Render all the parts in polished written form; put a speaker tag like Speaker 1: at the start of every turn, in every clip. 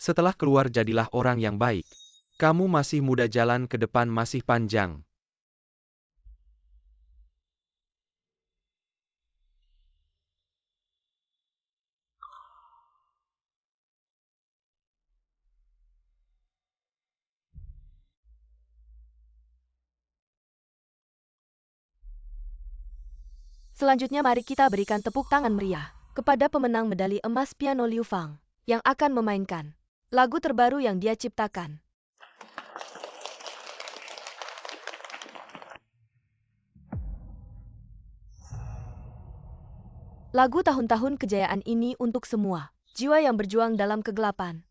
Speaker 1: Setelah keluar jadilah orang yang baik. Kamu masih muda, jalan ke depan masih panjang.
Speaker 2: Selanjutnya mari kita berikan tepuk tangan meriah kepada pemenang medali emas piano Liu Fang yang akan memainkan lagu terbaru yang dia ciptakan. Lagu tahun-tahun kejayaan ini untuk semua jiwa yang berjuang dalam kegelapan.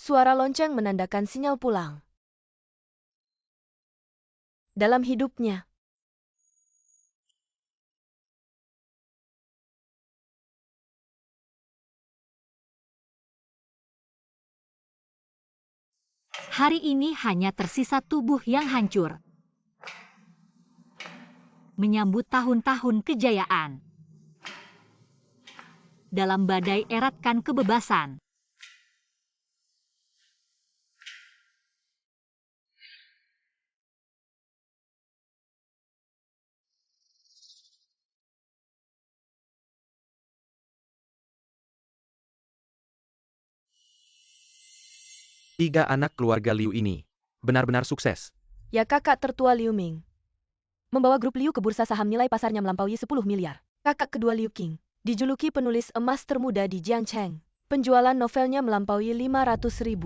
Speaker 2: Suara lonceng menandakan sinyal pulang. Dalam hidupnya,
Speaker 3: hari ini hanya tersisa tubuh yang hancur. Menyambut tahun-tahun kejayaan. Dalam badai eratkan kebebasan.
Speaker 1: Tiga anak keluarga Liu ini benar-benar sukses.
Speaker 2: ya kakak tertua Liu Ming membawa grup Liu ke bursa saham, nilai pasarnya melampaui 10 miliar. Kakak kedua Liu Qing dijuluki penulis emas termuda di Jiangcheng. Penjualan novelnya melampaui 500.000.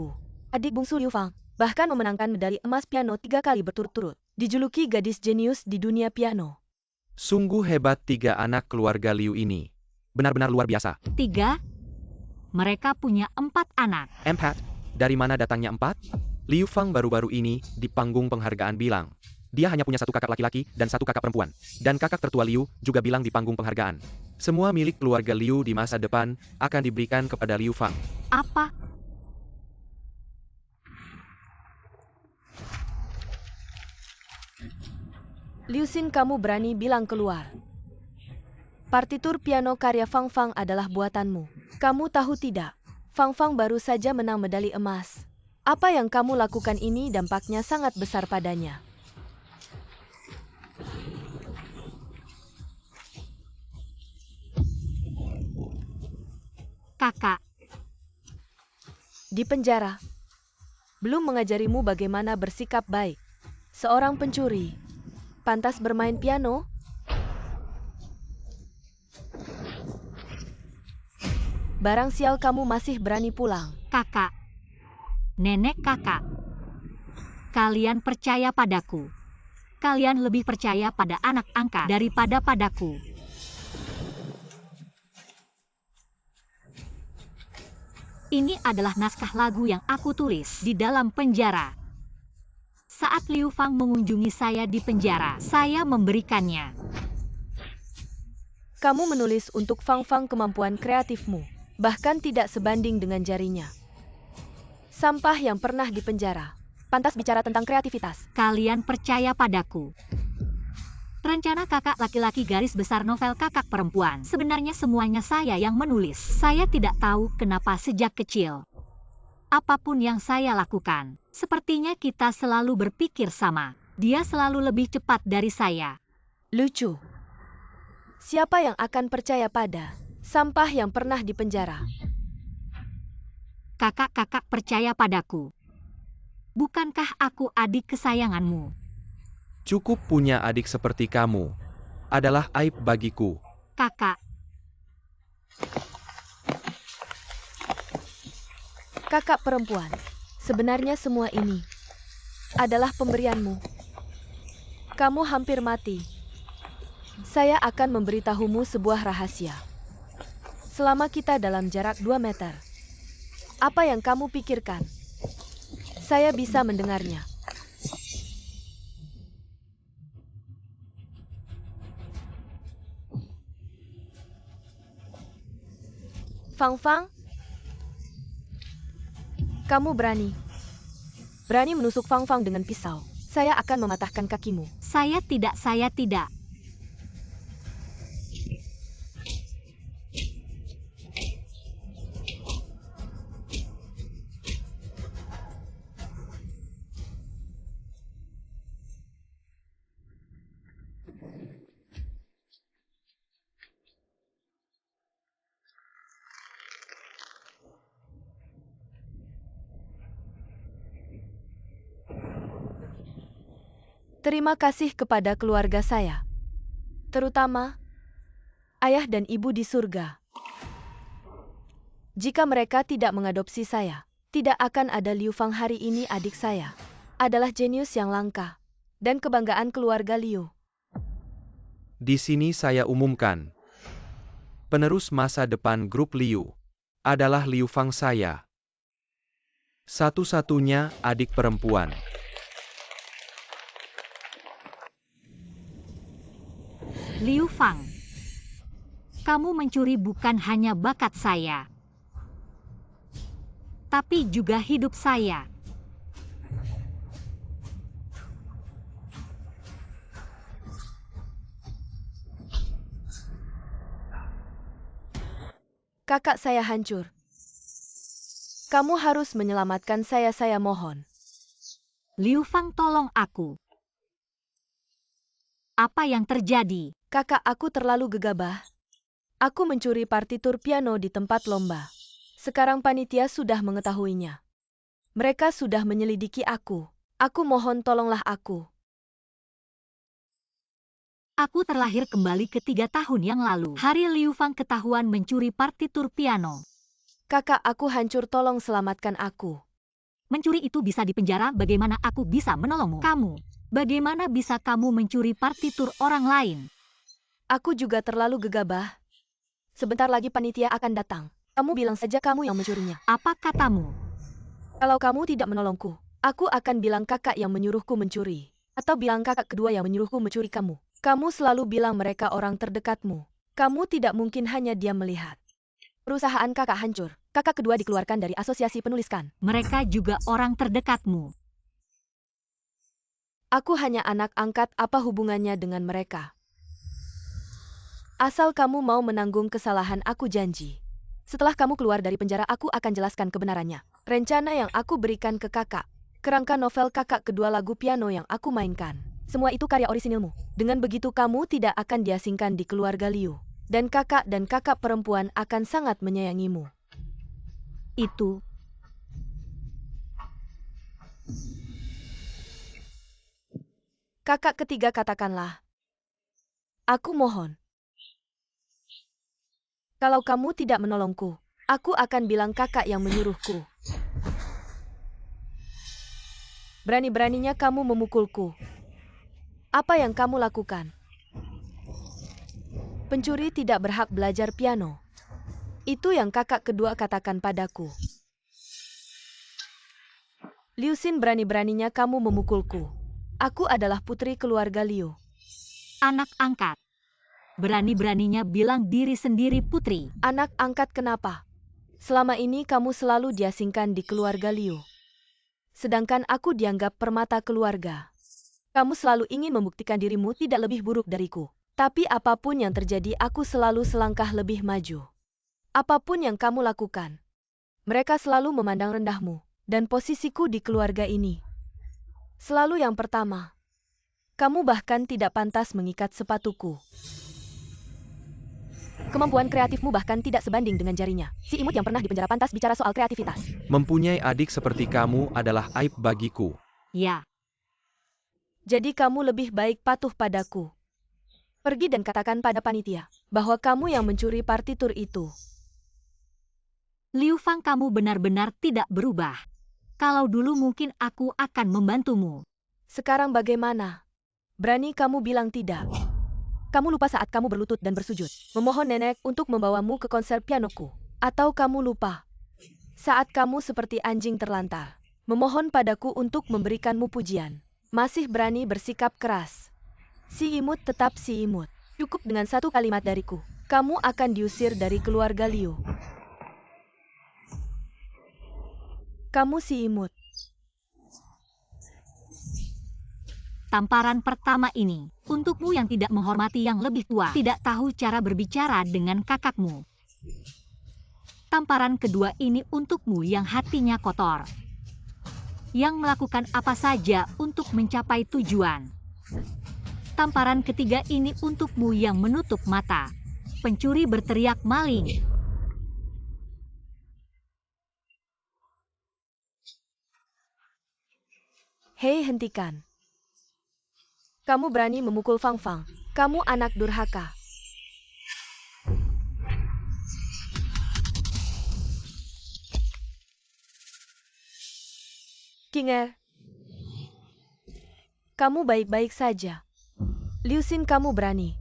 Speaker 2: Adik bungsu Liu Fang bahkan memenangkan medali emas piano 3 kali berturut-turut. Dijuluki gadis jenius di dunia piano.
Speaker 1: Sungguh hebat tiga anak keluarga Liu ini. Benar-benar luar biasa.
Speaker 3: 3. Mereka punya 4 anak.
Speaker 1: Empat, dari mana datangnya 4? Liu Fang baru-baru ini di panggung penghargaan bilang, dia hanya punya 1 kakak laki-laki dan 1 kakak perempuan. Dan kakak tertua Liu juga bilang di panggung penghargaan, semua milik keluarga Liu di masa depan akan diberikan kepada Liu Fang.
Speaker 3: Apa?
Speaker 2: Liu Xin, kamu berani bilang keluar. Partitur piano karya Fang Fang adalah buatanmu. Kamu tahu tidak? Fang Fang baru saja menang medali emas. Apa yang kamu lakukan ini dampaknya sangat besar padanya.
Speaker 3: Kakak.
Speaker 2: Di penjara. Belum mengajarimu bagaimana bersikap baik. Seorang pencuri. Pantas bermain piano? Barang sial kamu masih berani pulang.
Speaker 3: Kakak. Nenek kakak. Kalian percaya padaku. Kalian lebih percaya pada anak angkat daripada padaku. Ini adalah naskah lagu yang aku tulis di dalam penjara. Saat Liu Fang mengunjungi saya di penjara, saya memberikannya.
Speaker 2: Kamu menulis untuk Fang Fang, kemampuan kreatifmu bahkan tidak sebanding dengan jarinya. Sampah yang pernah di penjara. Pantas bicara tentang kreativitas.
Speaker 3: Kalian percaya padaku. Rencana kakak laki-laki garis besar novel kakak perempuan. Sebenarnya semuanya saya yang menulis. Saya tidak tahu kenapa sejak kecil. Apapun yang saya lakukan, sepertinya kita selalu berpikir sama. Dia selalu lebih cepat dari saya.
Speaker 2: Lucu. Siapa yang akan percaya pada sampah yang pernah di penjara?
Speaker 3: Kakak-kakak percaya padaku. Bukankah aku adik kesayanganmu?
Speaker 1: Cukup punya adik seperti kamu adalah aib bagiku.
Speaker 3: Kakak.
Speaker 2: Kakak perempuan, sebenarnya semua ini adalah pemberianmu. Kamu hampir mati. Saya akan memberitahumu sebuah rahasia. Selama kita dalam jarak 2 meter. Apa yang kamu pikirkan? Saya bisa mendengarnya. Fang Fang? Kamu berani menusuk Fang Fang dengan pisau. Saya akan mematahkan kakimu.
Speaker 3: Saya tidak.
Speaker 2: Terima kasih kepada keluarga saya. Terutama ayah dan ibu di surga. Jika mereka tidak mengadopsi saya, tidak akan ada Liu Fang hari ini. Adik saya adalah jenius yang langka dan kebanggaan keluarga Liu.
Speaker 1: Di sini saya umumkan. Penerus masa depan grup Liu adalah Liu Fang saya. Satu-satunya adik perempuan.
Speaker 3: Liu Fang, kamu mencuri bukan hanya bakat saya, tapi juga hidup saya.
Speaker 2: Kakak saya hancur. Kamu harus menyelamatkan saya mohon.
Speaker 3: Liu Fang, tolong aku. Apa yang terjadi?
Speaker 2: Kakak, aku terlalu gegabah. Aku mencuri partitur piano di tempat lomba. Sekarang panitia sudah mengetahuinya. Mereka sudah menyelidiki aku. Aku mohon tolonglah aku.
Speaker 3: Aku terlahir kembali ke 3 tahun yang lalu. Hari Liu Fang ketahuan mencuri partitur piano.
Speaker 2: Kakak, aku hancur, tolong selamatkan aku.
Speaker 3: Mencuri itu bisa dipenjara, bagaimana aku bisa menolongmu? Bagaimana bisa kamu mencuri partitur orang lain?
Speaker 2: Aku juga terlalu gegabah. Sebentar lagi panitia akan datang. Kamu bilang saja kamu yang mencurinya.
Speaker 3: Apa katamu?
Speaker 2: Kalau kamu tidak menolongku, aku akan bilang kakak yang menyuruhku mencuri. Atau bilang kakak kedua yang menyuruhku mencuri kamu. Kamu selalu bilang mereka orang terdekatmu. Kamu tidak mungkin hanya diam melihat. Perusahaan kakak hancur. Kakak kedua dikeluarkan dari asosiasi penuliskan.
Speaker 3: Mereka juga orang terdekatmu.
Speaker 2: Aku hanya anak angkat, apa hubungannya dengan mereka? Asal kamu mau menanggung kesalahan, aku janji. Setelah kamu keluar dari penjara, aku akan jelaskan kebenarannya. Rencana yang aku berikan ke kakak. Kerangka novel kakak kedua, lagu piano yang aku mainkan. Semua itu karya orisinilmu. Dengan begitu kamu tidak akan diasingkan di keluarga Liu. Dan kakak perempuan akan sangat menyayangimu.
Speaker 3: Itu.
Speaker 2: Kakak ketiga, katakanlah. Aku mohon. Kalau kamu tidak menolongku, aku akan bilang kakak yang menyuruhku. Berani-beraninya kamu memukulku. Apa yang kamu lakukan? Pencuri tidak berhak belajar piano. Itu yang kakak kedua katakan padaku. Liu Xin, berani-beraninya kamu memukulku. Aku adalah putri keluarga Liu.
Speaker 3: Anak angkat. Berani-beraninya bilang diri sendiri putri.
Speaker 2: Anak angkat kenapa? Selama ini kamu selalu diasingkan di keluarga Liu. Sedangkan aku dianggap permata keluarga. Kamu selalu ingin membuktikan dirimu tidak lebih buruk dariku. Tapi apapun yang terjadi, aku selalu selangkah lebih maju. Apapun yang kamu lakukan, mereka selalu memandang rendahmu. Dan posisiku di keluarga ini selalu yang pertama. Kamu bahkan tidak pantas mengikat sepatuku. Kemampuan kreatifmu bahkan tidak sebanding dengan jarinya. Si imut yang pernah dipenjara pantas bicara soal kreativitas.
Speaker 1: Mempunyai adik seperti kamu adalah aib bagiku.
Speaker 3: Ya.
Speaker 2: Jadi kamu lebih baik patuh padaku. Pergi dan katakan pada panitia bahwa kamu yang mencuri partitur itu.
Speaker 3: Liu Fang, kamu benar-benar tidak berubah. Kalau dulu mungkin aku akan membantumu.
Speaker 2: Sekarang bagaimana? Berani kamu bilang tidak? Kamu lupa saat kamu berlutut dan bersujud, memohon nenek untuk membawamu ke konser pianoku. Atau kamu lupa saat kamu seperti anjing terlantar, memohon padaku untuk memberikanmu pujian. Masih berani bersikap keras. Si imut tetap si imut. Cukup dengan satu kalimat dariku. Kamu akan diusir dari keluarga Liu. Kamu si imut.
Speaker 3: Tamparan pertama ini, untukmu yang tidak menghormati yang lebih tua, tidak tahu cara berbicara dengan kakakmu. Tamparan kedua ini untukmu yang hatinya kotor, yang melakukan apa saja untuk mencapai tujuan. Tamparan ketiga ini untukmu yang menutup mata. Pencuri berteriak maling.
Speaker 2: Hei, hentikan. Kamu berani memukul Fang Fang. Kamu anak durhaka. Kinger, kamu baik-baik saja. Liu Xin, kamu berani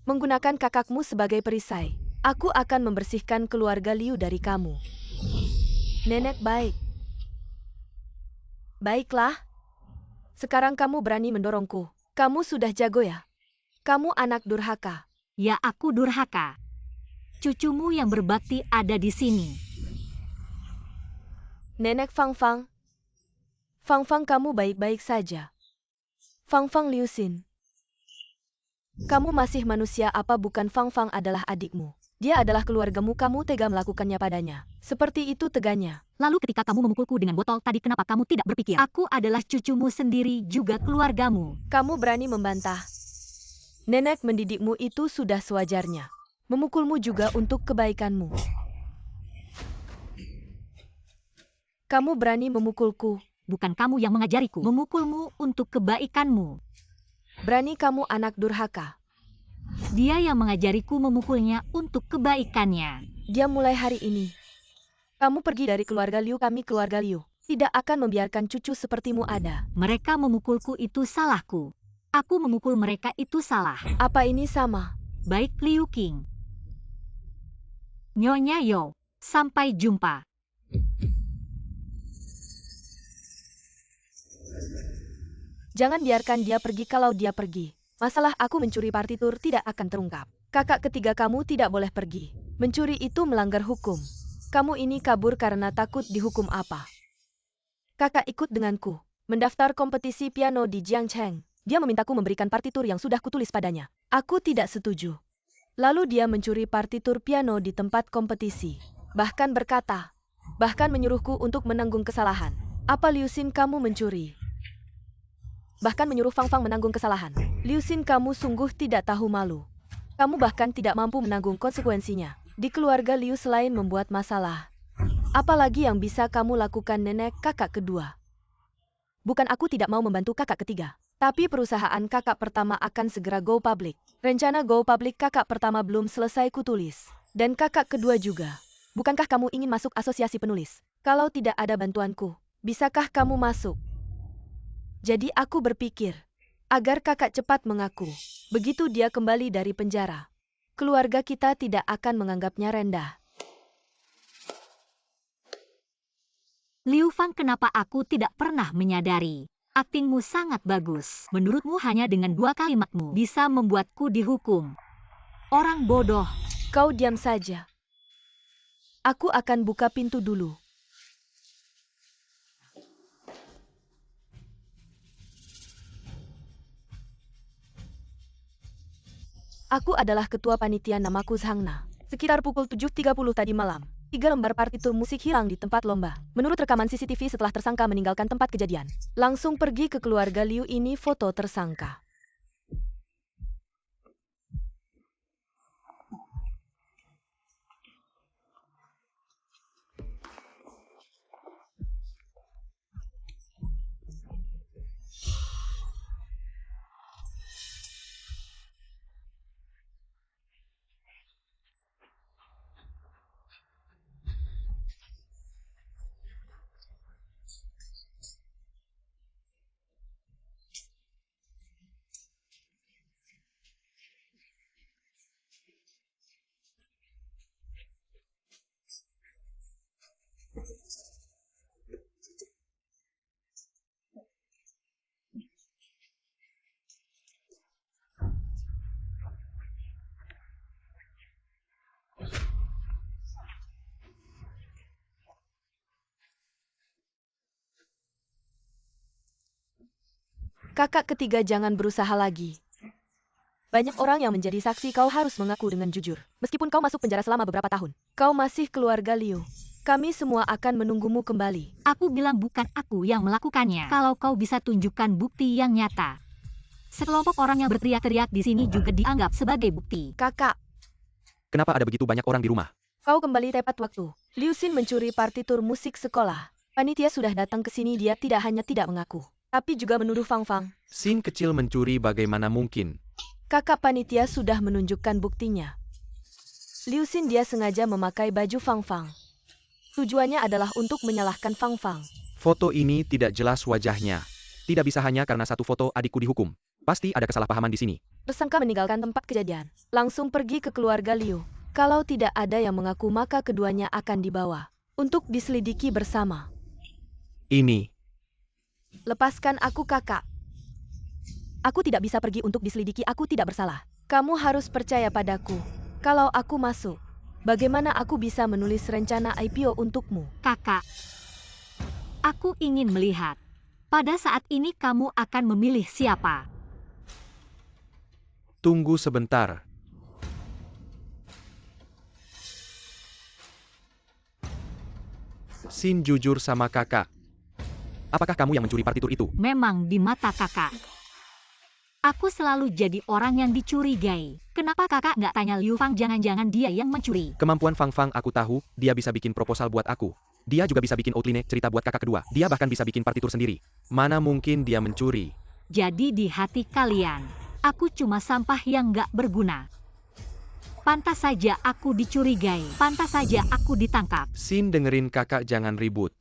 Speaker 2: menggunakan kakakmu sebagai perisai. Aku akan membersihkan keluarga Liu dari kamu. Nenek baik. Baiklah. Sekarang kamu berani mendorongku. Kamu sudah jago ya? Kamu anak durhaka.
Speaker 3: Ya, aku durhaka. Cucumu yang berbakti ada di sini.
Speaker 2: Nenek Fang Fang. Fang Fang, kamu baik-baik saja. Fang Fang, Liu Xin. Kamu masih manusia apa bukan? Fang Fang adalah adikmu. Dia adalah keluargamu, kamu tega melakukannya padanya. Seperti itu teganya.
Speaker 3: Lalu ketika kamu memukulku dengan botol tadi, kenapa kamu tidak berpikir? Aku adalah cucumu sendiri juga keluargamu.
Speaker 2: Kamu berani membantah. Nenek mendidikmu itu sudah sewajarnya. Memukulmu juga untuk kebaikanmu. Kamu berani memukulku.
Speaker 3: Bukan kamu yang mengajariku. Memukulmu untuk kebaikanmu.
Speaker 2: Berani kamu anak durhaka.
Speaker 3: Dia yang mengajariku memukulnya untuk kebaikannya.
Speaker 2: Dia mulai hari ini. Kamu pergi dari keluarga Liu, kami keluarga Liu. Tidak akan membiarkan cucu sepertimu ada.
Speaker 3: Mereka memukulku itu salahku. Aku memukul mereka itu salah.
Speaker 2: Apa ini sama?
Speaker 3: Baik Liu Qing. Nyonya Yo, sampai jumpa.
Speaker 2: Jangan biarkan dia pergi. Kalau dia pergi, masalah aku mencuri partitur tidak akan terungkap. Kakak ketiga, kamu tidak boleh pergi. Mencuri itu melanggar hukum. Kamu ini kabur karena takut dihukum apa? Kakak ikut denganku. Mendaftar kompetisi piano di Jiangcheng. Dia memintaku memberikan partitur yang sudah kutulis padanya. Aku tidak setuju. Lalu dia mencuri partitur piano di tempat kompetisi. Bahkan menyuruhku untuk menanggung kesalahan. Apa Liu Xin, kamu mencuri? Bahkan menyuruh Fang Fang menanggung kesalahan. Liu Xin, kamu sungguh tidak tahu malu. Kamu bahkan tidak mampu menanggung konsekuensinya. Di keluarga Liu selain membuat masalah, apalagi yang bisa kamu lakukan? Nenek kakak kedua. Bukan aku tidak mau membantu kakak ketiga. Tapi perusahaan kakak pertama akan segera go public. Rencana go public kakak pertama belum selesai kutulis. Dan kakak kedua juga. Bukankah kamu ingin masuk asosiasi penulis? Kalau tidak ada bantuanku, bisakah kamu masuk? Jadi aku berpikir, agar kakak cepat mengaku. Begitu dia kembali dari penjara, keluarga kita tidak akan menganggapnya rendah.
Speaker 3: Liu Fang, kenapa aku tidak pernah menyadari? Aktingmu sangat bagus. Menurutmu hanya dengan 2 kalimatmu bisa membuatku dihukum. Orang bodoh.
Speaker 2: Kau diam saja. Aku akan buka pintu dulu. Aku adalah ketua panitia, namaku Zhang Na. Sekitar pukul 7.30 tadi malam, 3 lembar partitur musik hilang di tempat lomba. Menurut rekaman CCTV setelah tersangka meninggalkan tempat kejadian, langsung pergi ke keluarga Liu. Ini foto tersangka. Kakak ketiga, jangan berusaha lagi. Banyak orang yang menjadi saksi, kau harus mengaku dengan jujur. Meskipun kau masuk penjara selama beberapa tahun, kau masih keluarga Liu. Kami semua akan menunggumu kembali.
Speaker 3: Aku bilang bukan aku yang melakukannya. Kalau kau bisa tunjukkan bukti yang nyata. Sekelompok orang yang berteriak-teriak di sini juga dianggap sebagai bukti.
Speaker 2: Kakak,
Speaker 1: Kenapa ada begitu banyak orang di rumah?
Speaker 2: kau kembali tepat waktu. Liu Xin mencuri partitur musik sekolah. Panitia sudah datang ke sini, dia tidak hanya tidak mengaku, tapi juga menuduh Fang Fang.
Speaker 1: Xin kecil mencuri bagaimana mungkin?
Speaker 2: Kakak, panitia sudah menunjukkan buktinya. Liu Xin dia sengaja memakai baju Fang Fang. Tujuannya adalah untuk menyalahkan Fang Fang.
Speaker 1: Foto ini tidak jelas wajahnya. Tidak bisa hanya karena satu foto adikku dihukum. Pasti ada kesalahpahaman di sini.
Speaker 2: Tersangka meninggalkan tempat kejadian, langsung pergi ke keluarga Liu. Kalau tidak ada yang mengaku, maka keduanya akan dibawa untuk diselidiki bersama.
Speaker 1: Ini.
Speaker 2: Lepaskan aku, kakak. Aku tidak bisa pergi untuk diselidiki, aku tidak bersalah. Kamu harus percaya padaku. Kalau aku masuk, bagaimana aku bisa menulis rencana IPO untukmu?
Speaker 3: Kakak, aku ingin melihat. Pada saat ini kamu akan memilih siapa?
Speaker 1: Tunggu sebentar. Xin jujur sama kakak. Apakah kamu yang mencuri partitur itu?
Speaker 3: Memang di mata kakak. Aku selalu jadi orang yang dicurigai. Kenapa kakak nggak tanya Liu Fang, jangan-jangan dia yang mencuri?
Speaker 1: Kemampuan Fang Fang aku tahu, dia bisa bikin proposal buat aku. Dia juga bisa bikin outline cerita buat kakak kedua. Dia bahkan bisa bikin partitur sendiri. Mana mungkin dia mencuri?
Speaker 3: Jadi di hati kalian, aku cuma sampah yang nggak berguna. Pantas saja aku dicurigai, pantas saja aku ditangkap.
Speaker 1: Xin dengerin kakak, jangan ribut.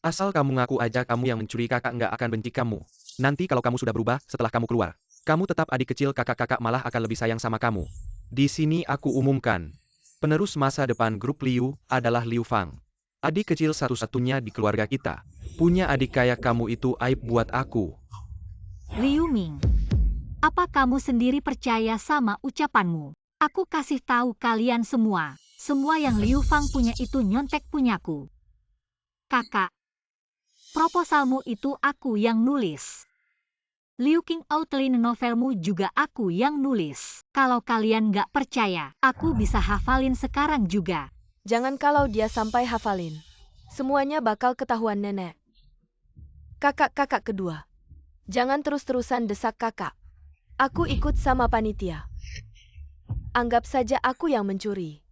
Speaker 1: Asal kamu ngaku aja kamu yang mencuri, kakak nggak akan benci kamu. Nanti kalau kamu sudah berubah setelah kamu keluar, kamu tetap adik kecil, kakak-kakak malah akan lebih sayang sama kamu. Di sini aku umumkan, penerus masa depan grup Liu adalah Liu Fang. Adik kecil satu-satunya di keluarga kita. Punya adik kayak kamu itu aib buat aku.
Speaker 3: Liu Ming, apa kamu sendiri percaya sama ucapanmu? Aku kasih tahu kalian semua yang Liu Fang punya itu nyontek punyaku. Kakak, proposalmu itu aku yang nulis. Liu King outline novelmu juga aku yang nulis. Kalau kalian nggak percaya, aku bisa hafalin sekarang juga.
Speaker 2: Jangan, kalau dia sampai hafalin, semuanya bakal ketahuan nenek. Kakak-kakak kedua, jangan terus-terusan desak kakak. Aku ikut sama panitia. Anggap saja aku yang mencuri.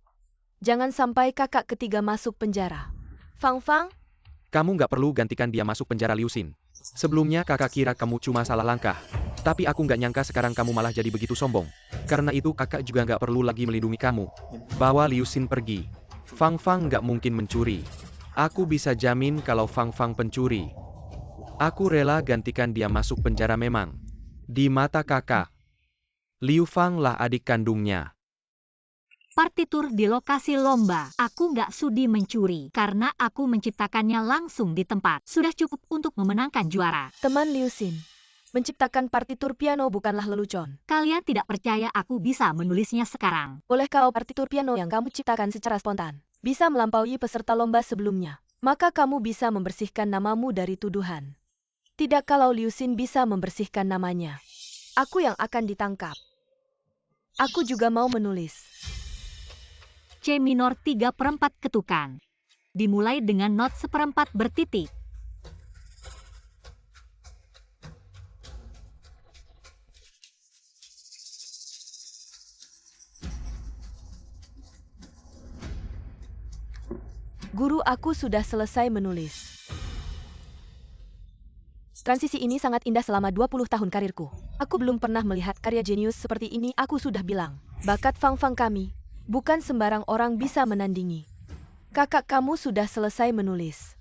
Speaker 2: Jangan sampai kakak ketiga masuk penjara. Fang Fang,
Speaker 1: Kamu nggak perlu gantikan dia masuk penjara, Liu Xin. Sebelumnya kakak kira kamu cuma salah langkah. Tapi aku nggak nyangka sekarang kamu malah jadi begitu sombong. Karena itu kakak juga nggak perlu lagi melindungi kamu. Bawa Liu Xin pergi. Fang Fang nggak mungkin mencuri. Aku bisa jamin kalau Fang Fang pencuri. Aku rela gantikan dia masuk penjara memang. Di mata kakak, Liu Fang lah adik kandungnya.
Speaker 3: Partitur di lokasi lomba, aku nggak sudi mencuri karena aku menciptakannya langsung di tempat. Sudah cukup untuk memenangkan juara.
Speaker 2: teman Liu Xin, menciptakan partitur piano bukanlah lelucon.
Speaker 3: Kalian tidak percaya aku bisa menulisnya sekarang.
Speaker 2: Boleh kalau partitur piano yang kamu ciptakan secara spontan bisa melampaui peserta lomba sebelumnya, maka kamu bisa membersihkan namamu dari tuduhan. Tidak kalau Liu Xin bisa membersihkan namanya, aku yang akan ditangkap. Aku juga mau menulis.
Speaker 3: C minor 3/4 ketukan. Dimulai dengan not 1/4 bertitik.
Speaker 2: Guru, aku sudah selesai menulis. Transisi ini sangat indah selama 20 tahun karirku. Aku belum pernah melihat karya jenius seperti ini. Aku sudah bilang, bakat Fang Fang kami, bukan sembarang orang bisa menandingi. Kakak, kamu sudah selesai menulis.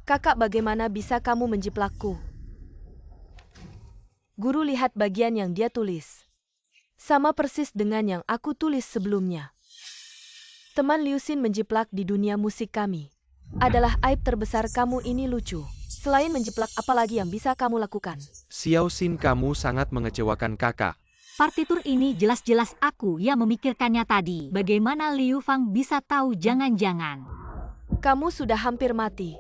Speaker 2: Kakak, bagaimana bisa kamu menjiplakku? Guru, lihat bagian yang dia tulis. Sama persis dengan yang aku tulis sebelumnya. Teman Liu Xin menjiplak di dunia musik kami. Adalah aib terbesar kamu ini, lucu. Selain menjiplak, apalagi yang bisa kamu lakukan?
Speaker 1: Xiao Xin, kamu sangat mengecewakan kakak.
Speaker 3: Partitur ini jelas-jelas aku yang memikirkannya tadi. Bagaimana Liu Fang bisa tahu? Jangan-jangan
Speaker 2: Kamu sudah hampir mati.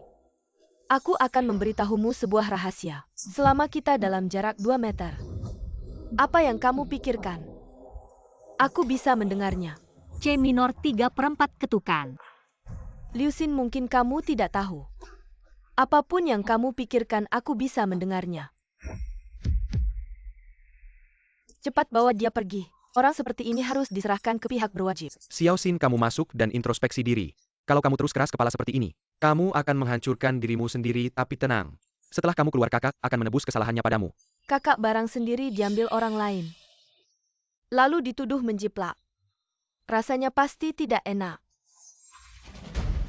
Speaker 2: Aku akan memberitahumu sebuah rahasia. Selama kita dalam jarak 2 meter. Apa yang kamu pikirkan? Aku bisa mendengarnya.
Speaker 3: C minor 3/4 ketukan.
Speaker 2: Liu Xin, mungkin kamu tidak tahu. Apapun yang kamu pikirkan, aku bisa mendengarnya. Cepat bawa dia pergi. Orang seperti ini harus diserahkan ke pihak berwajib.
Speaker 1: Xiao Xin, kamu masuk dan introspeksi diri. Kalau kamu terus keras kepala seperti ini, kamu akan menghancurkan dirimu sendiri, tapi tenang. Setelah kamu keluar, kakak akan menebus kesalahannya padamu.
Speaker 2: Kakak barang sendiri diambil orang lain. Lalu dituduh menjiplak. Rasanya pasti tidak enak.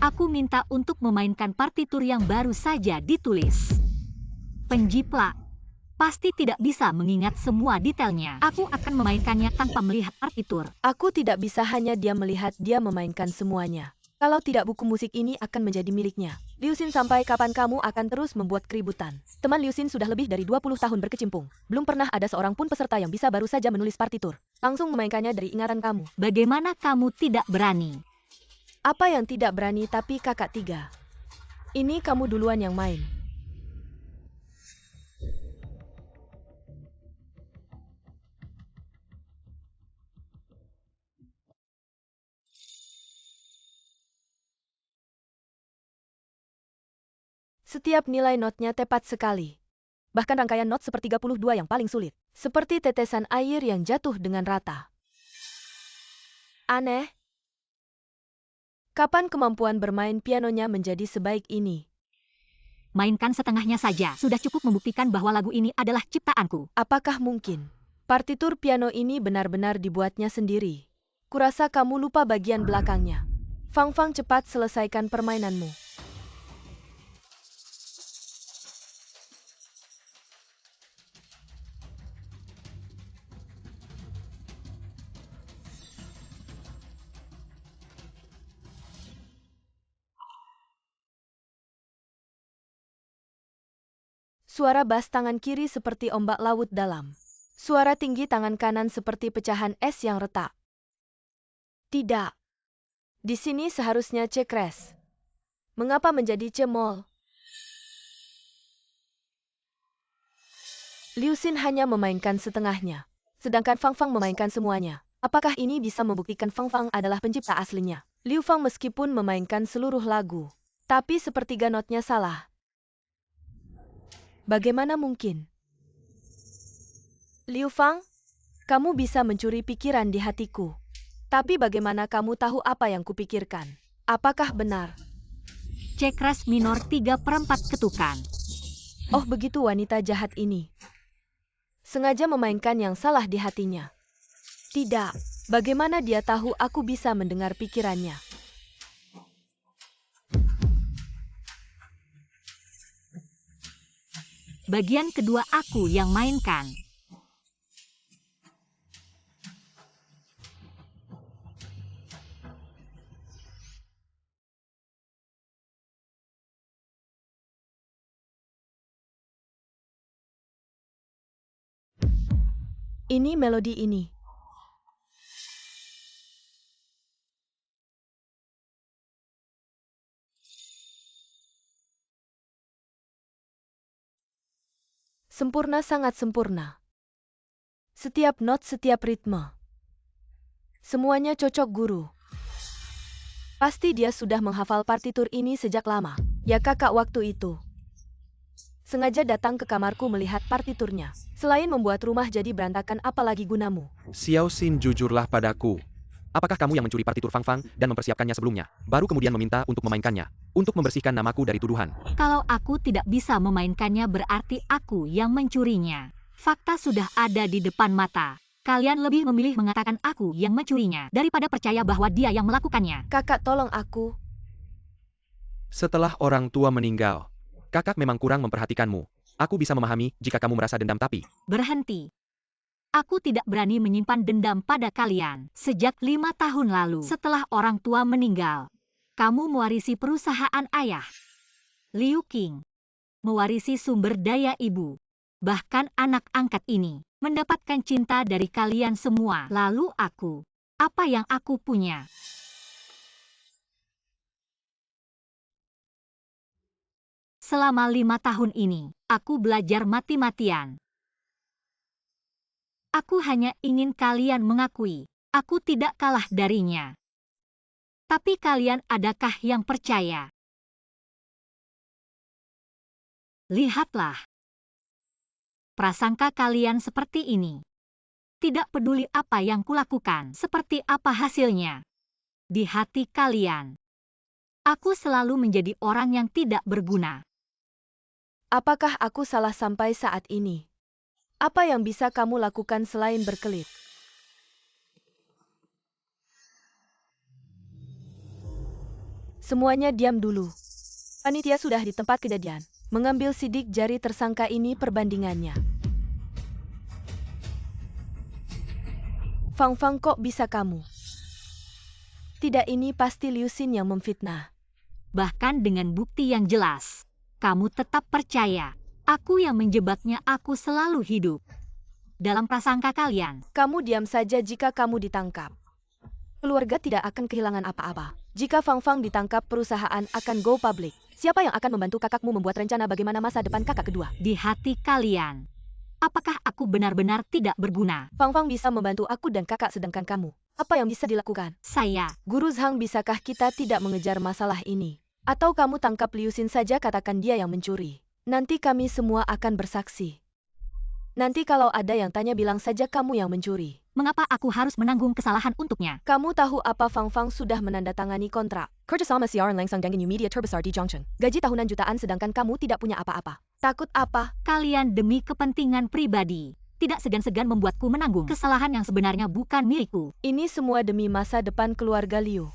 Speaker 3: Aku minta untuk memainkan partitur yang baru saja ditulis. Penjiplak pasti tidak bisa mengingat semua detailnya. Aku akan memainkannya tanpa melihat partitur.
Speaker 2: Aku tidak bisa hanya diam melihat dia memainkan semuanya. Kalau tidak, buku musik ini akan menjadi miliknya. Liu Xin, sampai kapan kamu akan terus membuat keributan? Teman Liu Xin sudah lebih dari 20 tahun berkecimpung. Belum pernah ada seorang pun peserta yang bisa baru saja menulis partitur. Langsung memainkannya dari ingatan kamu.
Speaker 3: Bagaimana kamu tidak berani?
Speaker 2: Apa yang tidak berani, tapi kakak tiga. Ini kamu duluan yang main. Setiap nilai notnya tepat sekali. Bahkan rangkaian not seperti 32 yang paling sulit. Seperti tetesan air yang jatuh dengan rata. Aneh. Kapan kemampuan bermain pianonya menjadi sebaik ini?
Speaker 3: Mainkan setengahnya saja. Sudah cukup membuktikan bahwa lagu ini adalah ciptaanku.
Speaker 2: Apakah mungkin partitur piano ini benar-benar dibuatnya sendiri? Kurasa kamu lupa bagian belakangnya. Fang Fang, cepat selesaikan permainanmu. Suara bas tangan kiri seperti ombak laut dalam. Suara tinggi tangan kanan seperti pecahan es yang retak. Tidak. Di sini seharusnya C crash. Mengapa menjadi C moll? Liu Xin hanya memainkan setengahnya, sedangkan Fang Fang memainkan semuanya. Apakah ini bisa membuktikan Fang Fang adalah pencipta aslinya? Liu Fang meskipun memainkan seluruh lagu, tapi sepertiga notnya salah. Bagaimana mungkin? Liu Fang, kamu bisa mencuri pikiran di hatiku. Tapi bagaimana kamu tahu apa yang kupikirkan? Apakah benar?
Speaker 3: C crash minor 3/4 ketukan.
Speaker 2: Oh, begitu wanita jahat ini. Sengaja memainkan yang salah di hatinya. Tidak. Bagaimana dia tahu aku bisa mendengar pikirannya?
Speaker 3: Bagian kedua aku yang mainkan.
Speaker 2: Ini melodi ini. Sempurna, sangat sempurna. Setiap not, setiap ritme. Semuanya cocok, guru. Pasti dia sudah menghafal partitur ini sejak lama. Ya, kakak waktu itu sengaja datang ke kamarku melihat partiturnya. Selain membuat rumah jadi berantakan, apalagi gunamu?
Speaker 1: Xiao Xin, jujurlah padaku. Apakah kamu yang mencuri partitur Fang Fang dan mempersiapkannya sebelumnya, baru kemudian meminta untuk memainkannya, untuk membersihkan namaku dari tuduhan?
Speaker 3: Kalau aku tidak bisa memainkannya, berarti aku yang mencurinya. Fakta sudah ada di depan mata. Kalian lebih memilih mengatakan aku yang mencurinya daripada percaya bahwa dia yang melakukannya.
Speaker 2: Kakak, tolong aku.
Speaker 1: Setelah orang tua meninggal, kakak memang kurang memperhatikanmu. Aku bisa memahami jika kamu merasa dendam, tapi
Speaker 3: Berhenti. Aku tidak berani menyimpan dendam pada kalian. Sejak 5 tahun lalu, setelah orang tua meninggal, kamu mewarisi perusahaan ayah. Liu Qing mewarisi sumber daya ibu. Bahkan anak angkat ini mendapatkan cinta dari kalian semua. Lalu aku, apa yang aku punya? Selama 5 tahun ini, aku belajar mati-matian. Aku hanya ingin kalian mengakui, aku tidak kalah darinya. Tapi kalian adakah yang percaya? Lihatlah. Prasangka kalian seperti ini. Tidak peduli apa yang kulakukan, seperti apa hasilnya. Di hati kalian, aku selalu menjadi orang yang tidak berguna.
Speaker 2: Apakah aku salah sampai saat ini? Apa yang bisa kamu lakukan selain berkelit? Semuanya diam dulu. Panitia sudah di tempat kejadian. Mengambil sidik jari tersangka ini perbandingannya. Fang Fang, kok bisa kamu? Tidak, ini pasti Liu Xin yang memfitnah.
Speaker 3: Bahkan dengan bukti yang jelas, kamu tetap percaya. Aku yang menjebaknya, aku selalu hidup dalam prasangka kalian.
Speaker 2: Kamu diam saja jika kamu ditangkap. Keluarga tidak akan kehilangan apa-apa. Jika Fang Fang ditangkap, perusahaan akan go public. Siapa yang akan membantu kakakmu membuat rencana bagaimana masa depan kakak kedua?
Speaker 3: Di hati kalian, apakah aku benar-benar tidak berguna?
Speaker 2: Fang Fang bisa membantu aku dan kakak, sedangkan kamu, apa yang bisa dilakukan?
Speaker 3: Saya,
Speaker 2: Guru Zhang, bisakah kita tidak mengejar masalah ini? Atau kamu tangkap Liu Xin saja, katakan dia yang mencuri. Nanti kami semua akan bersaksi. Nanti kalau ada yang tanya, bilang saja kamu yang mencuri.
Speaker 3: mengapa aku harus menanggung kesalahan untuknya?
Speaker 2: Kamu tahu apa Fang Fang sudah menandatangani kontrak kerjasama siaran langsung dengan New Media terbesar di Zhongcheng. Gaji tahunan jutaan, sedangkan kamu tidak punya apa-apa. Takut apa?
Speaker 3: Kalian demi kepentingan pribadi, tidak segan-segan membuatku menanggung kesalahan yang sebenarnya bukan milikku.
Speaker 2: Ini semua demi masa depan keluarga Liu.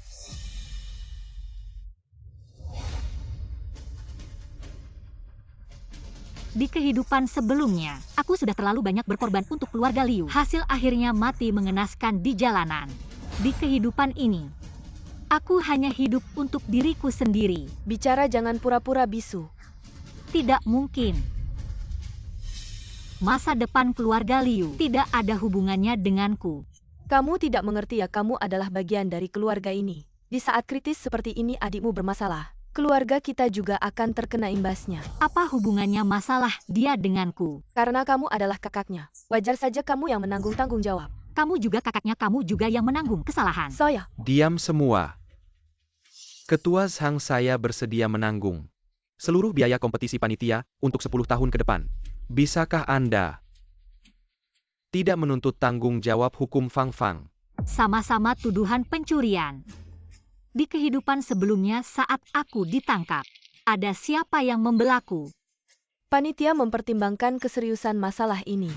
Speaker 3: Di kehidupan sebelumnya, aku sudah terlalu banyak berkorban untuk keluarga Liu. Hasil akhirnya mati mengenaskan di jalanan. Di kehidupan ini, aku hanya hidup untuk diriku sendiri.
Speaker 2: Bicara jangan pura-pura bisu.
Speaker 3: Tidak mungkin. Masa depan keluarga Liu tidak ada hubungannya denganku.
Speaker 2: Kamu tidak mengerti ya, kamu adalah bagian dari keluarga ini. Di saat kritis seperti ini adikmu bermasalah, keluarga kita juga akan terkena imbasnya.
Speaker 3: Apa hubungannya masalah dia denganku?
Speaker 2: Karena kamu adalah kakaknya. Wajar saja kamu yang menanggung tanggung jawab.
Speaker 3: Kamu juga kakaknya, kamu juga yang menanggung kesalahan.
Speaker 2: Saya.
Speaker 1: Diam semua. Ketua Zhang, saya bersedia menanggung seluruh biaya kompetisi panitia untuk 10 tahun ke depan. Bisakah Anda tidak menuntut tanggung jawab hukum Fang Fang?
Speaker 3: Sama-sama tuduhan pencurian. Di kehidupan sebelumnya saat aku ditangkap, ada siapa yang membelaku?
Speaker 2: Panitia mempertimbangkan keseriusan masalah ini.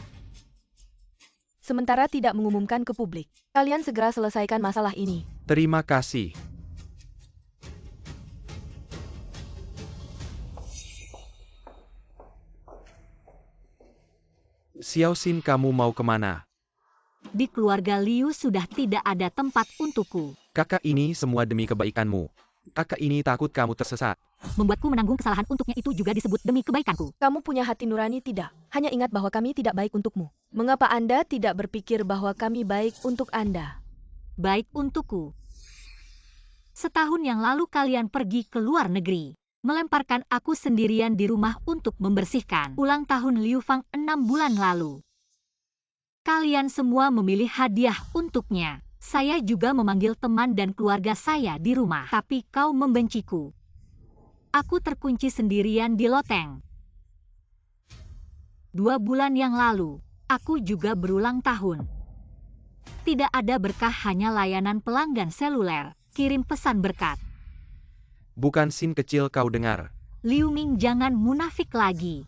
Speaker 2: Sementara tidak mengumumkan ke publik. Kalian segera selesaikan masalah ini.
Speaker 1: Terima kasih. Xiao Xin, kamu mau kemana?
Speaker 3: Di keluarga Liu sudah tidak ada tempat untukku.
Speaker 1: Kakak, ini semua demi kebaikanmu. Kakak ini takut kamu tersesat.
Speaker 3: Membuatku menanggung kesalahan untuknya itu juga disebut demi kebaikanku.
Speaker 2: Kamu punya hati nurani tidak? Hanya ingat bahwa kami tidak baik untukmu. Mengapa Anda tidak berpikir bahwa kami baik untuk Anda?
Speaker 3: Baik untukku. Setahun yang lalu kalian pergi ke luar negeri, melemparkan aku sendirian di rumah untuk membersihkan ulang tahun Liu Fang 6 bulan lalu. Kalian semua memilih hadiah untuknya. Saya juga memanggil teman dan keluarga saya di rumah, tapi kau membenciku. Aku terkunci sendirian di loteng. 2 bulan yang lalu, aku juga berulang tahun. Tidak ada berkah, hanya layanan pelanggan seluler, kirim pesan berkat.
Speaker 1: Bukan Sin kecil, kau dengar?
Speaker 3: Liu Ming, jangan munafik lagi.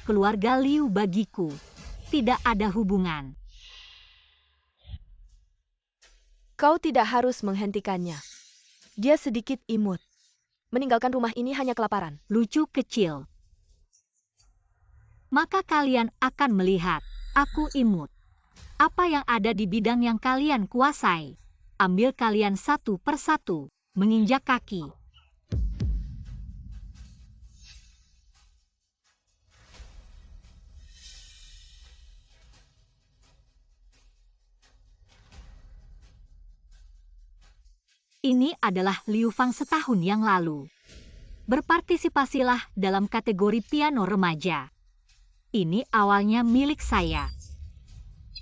Speaker 3: Keluarga Liu bagiku tidak ada hubungan.
Speaker 2: Kau tidak harus menghentikannya. Dia sedikit imut. Meninggalkan rumah ini hanya kelaparan.
Speaker 3: Lucu kecil. Maka kalian akan melihat, aku imut. Apa yang ada di bidang yang kalian kuasai. Ambil kalian satu persatu, menginjak kaki. Ini adalah Liu Fang setahun yang lalu. Berpartisipasilah dalam kategori piano remaja. Ini awalnya milik saya.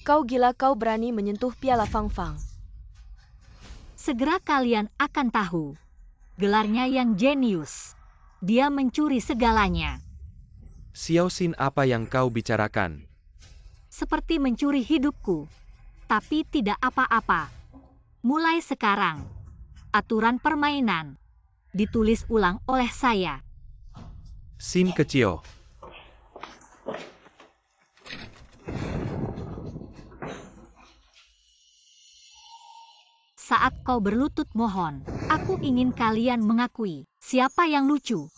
Speaker 2: Kau gila, kau berani menyentuh piala Fang Fang.
Speaker 3: Segera kalian akan tahu. Gelarnya yang jenius. Dia mencuri segalanya.
Speaker 1: Xiao Xin, apa yang kau bicarakan?
Speaker 3: Seperti mencuri hidupku. Tapi tidak apa-apa. Mulai sekarang, aturan permainan ditulis ulang oleh saya.
Speaker 1: Xin kecil.
Speaker 3: Saat kau berlutut mohon, aku ingin kalian mengakui siapa yang lucu.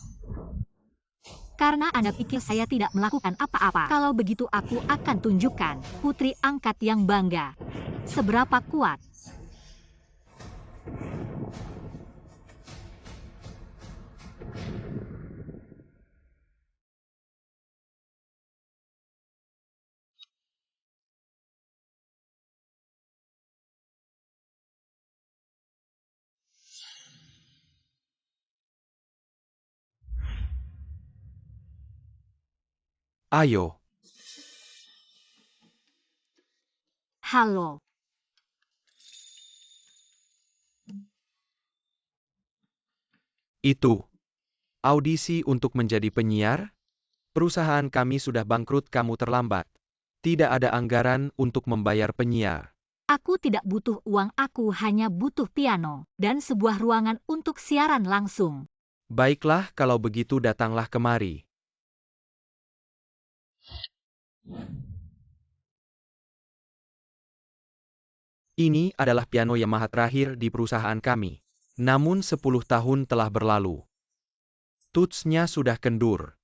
Speaker 3: Karena Anda pikir saya tidak melakukan apa-apa. Kalau begitu aku akan tunjukkan putri angkat yang bangga. Seberapa kuat.
Speaker 1: Ayo.
Speaker 3: Halo.
Speaker 1: Itu. Audisi untuk menjadi penyiar? Perusahaan kami sudah bangkrut, kamu terlambat. Tidak ada anggaran untuk membayar penyiar.
Speaker 3: Aku tidak butuh uang, aku hanya butuh piano dan sebuah ruangan untuk siaran langsung.
Speaker 1: Baiklah, kalau begitu datanglah kemari. Ini adalah piano Yamaha terakhir di perusahaan kami. Namun 10 tahun telah berlalu. Tutsnya sudah kendur.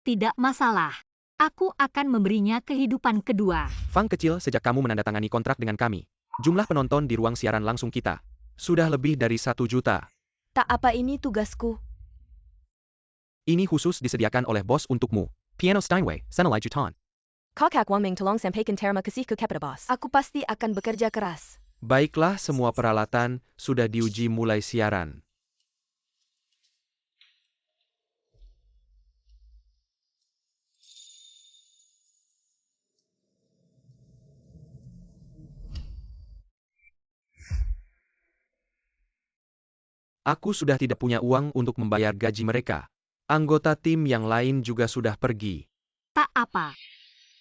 Speaker 3: Tidak masalah. Aku akan memberinya kehidupan kedua.
Speaker 1: Fang kecil, sejak kamu menandatangani kontrak dengan kami, jumlah penonton di ruang siaran langsung kita sudah lebih dari 1 juta.
Speaker 2: Tak apa, ini tugasku.
Speaker 1: Ini khusus disediakan oleh bos untukmu. Piano Steinway, Senilai Jutaan.
Speaker 2: Kakak Wang Ming tolong sampaikan terima kasih ke kepada bos. Aku pasti akan bekerja keras.
Speaker 1: Baiklah, semua peralatan sudah diuji mulai siaran. Aku sudah tidak punya uang untuk membayar gaji mereka. Anggota tim yang lain juga sudah pergi.
Speaker 3: Tak apa.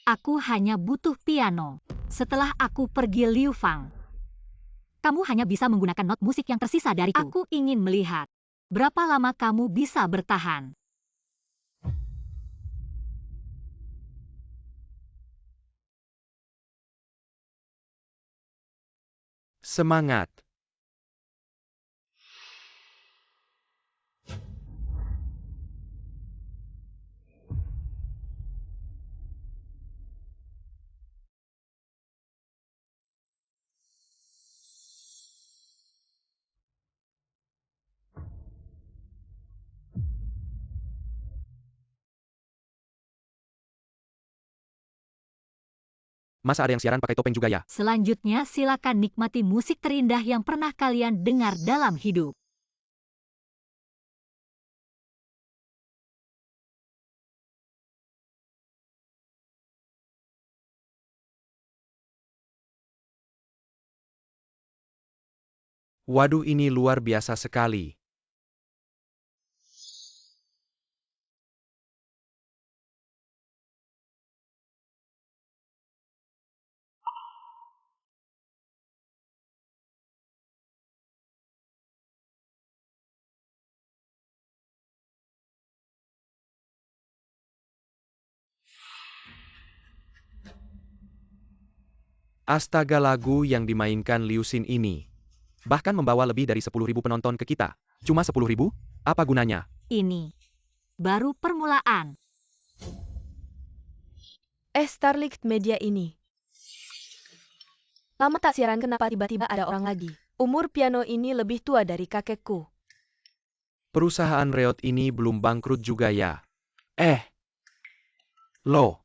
Speaker 3: Aku hanya butuh piano. Setelah aku pergi Liu Fang, kamu hanya bisa menggunakan not musik yang tersisa dariku. Aku ingin melihat berapa lama kamu bisa bertahan.
Speaker 1: Semangat! Masa ada yang siaran pakai topeng juga ya?
Speaker 3: Selanjutnya silakan nikmati musik terindah yang pernah kalian dengar dalam hidup.
Speaker 1: Waduh, ini luar biasa sekali. Astaga, lagu yang dimainkan Liu Xin ini bahkan membawa lebih dari 10.000 penonton ke kita. Cuma 10.000? Apa gunanya?
Speaker 3: Ini baru permulaan.
Speaker 2: Starlight Media ini. Lama tak siaran, kenapa tiba-tiba ada orang lagi? Umur piano ini lebih tua dari kakekku.
Speaker 1: Perusahaan reot ini belum bangkrut juga ya? Loh.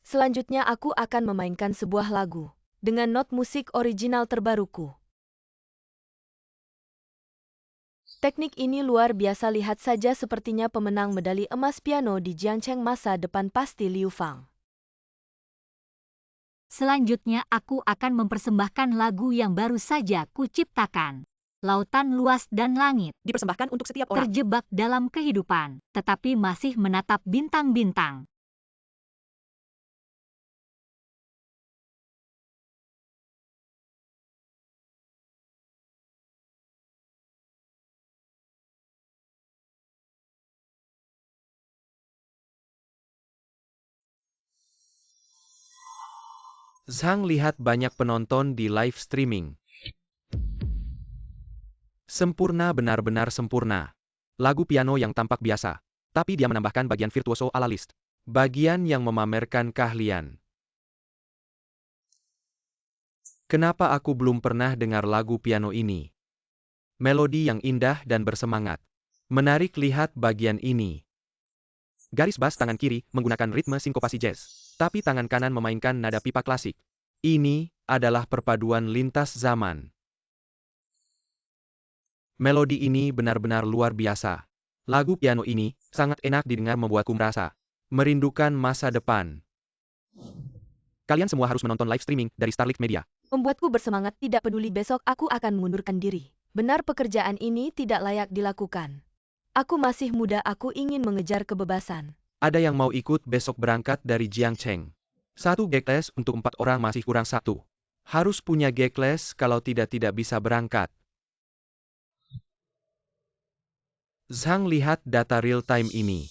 Speaker 2: Selanjutnya aku akan memainkan sebuah lagu. dengan not musik original terbaruku. Teknik ini luar biasa, lihat saja, sepertinya pemenang medali emas piano di Jiangcheng masa depan pasti Liu Fang.
Speaker 3: Selanjutnya aku akan mempersembahkan lagu yang baru saja kuciptakan. Lautan luas dan langit.
Speaker 2: Dipersembahkan untuk setiap orang.
Speaker 3: Terjebak dalam kehidupan, tetapi masih menatap bintang-bintang.
Speaker 1: Zhang lihat banyak penonton di live streaming. Sempurna, benar-benar sempurna. Lagu piano yang tampak biasa, tapi dia menambahkan bagian virtuoso ala Liszt. Bagian yang memamerkan keahlian. Kenapa aku belum pernah dengar lagu piano ini? Melodi yang indah dan bersemangat. Menarik, lihat bagian ini. Garis bas tangan kiri menggunakan ritme sinkopasi jazz, tapi tangan kanan memainkan nada pipa klasik. Ini adalah perpaduan lintas zaman. Melodi ini benar-benar luar biasa. Lagu piano ini sangat enak didengar, membuatku merasa merindukan masa depan. Kalian semua harus menonton live streaming dari Starlink Media.
Speaker 2: Membuatku bersemangat, tidak peduli besok aku akan mengundurkan diri. Benar, pekerjaan ini tidak layak dilakukan. Aku masih muda, aku ingin mengejar kebebasan.
Speaker 1: Ada yang mau ikut besok berangkat dari Jiangcheng? 1 Gekles untuk 4 orang, masih kurang 1. Harus punya Gekles, kalau tidak bisa berangkat. Zhang lihat data real time ini.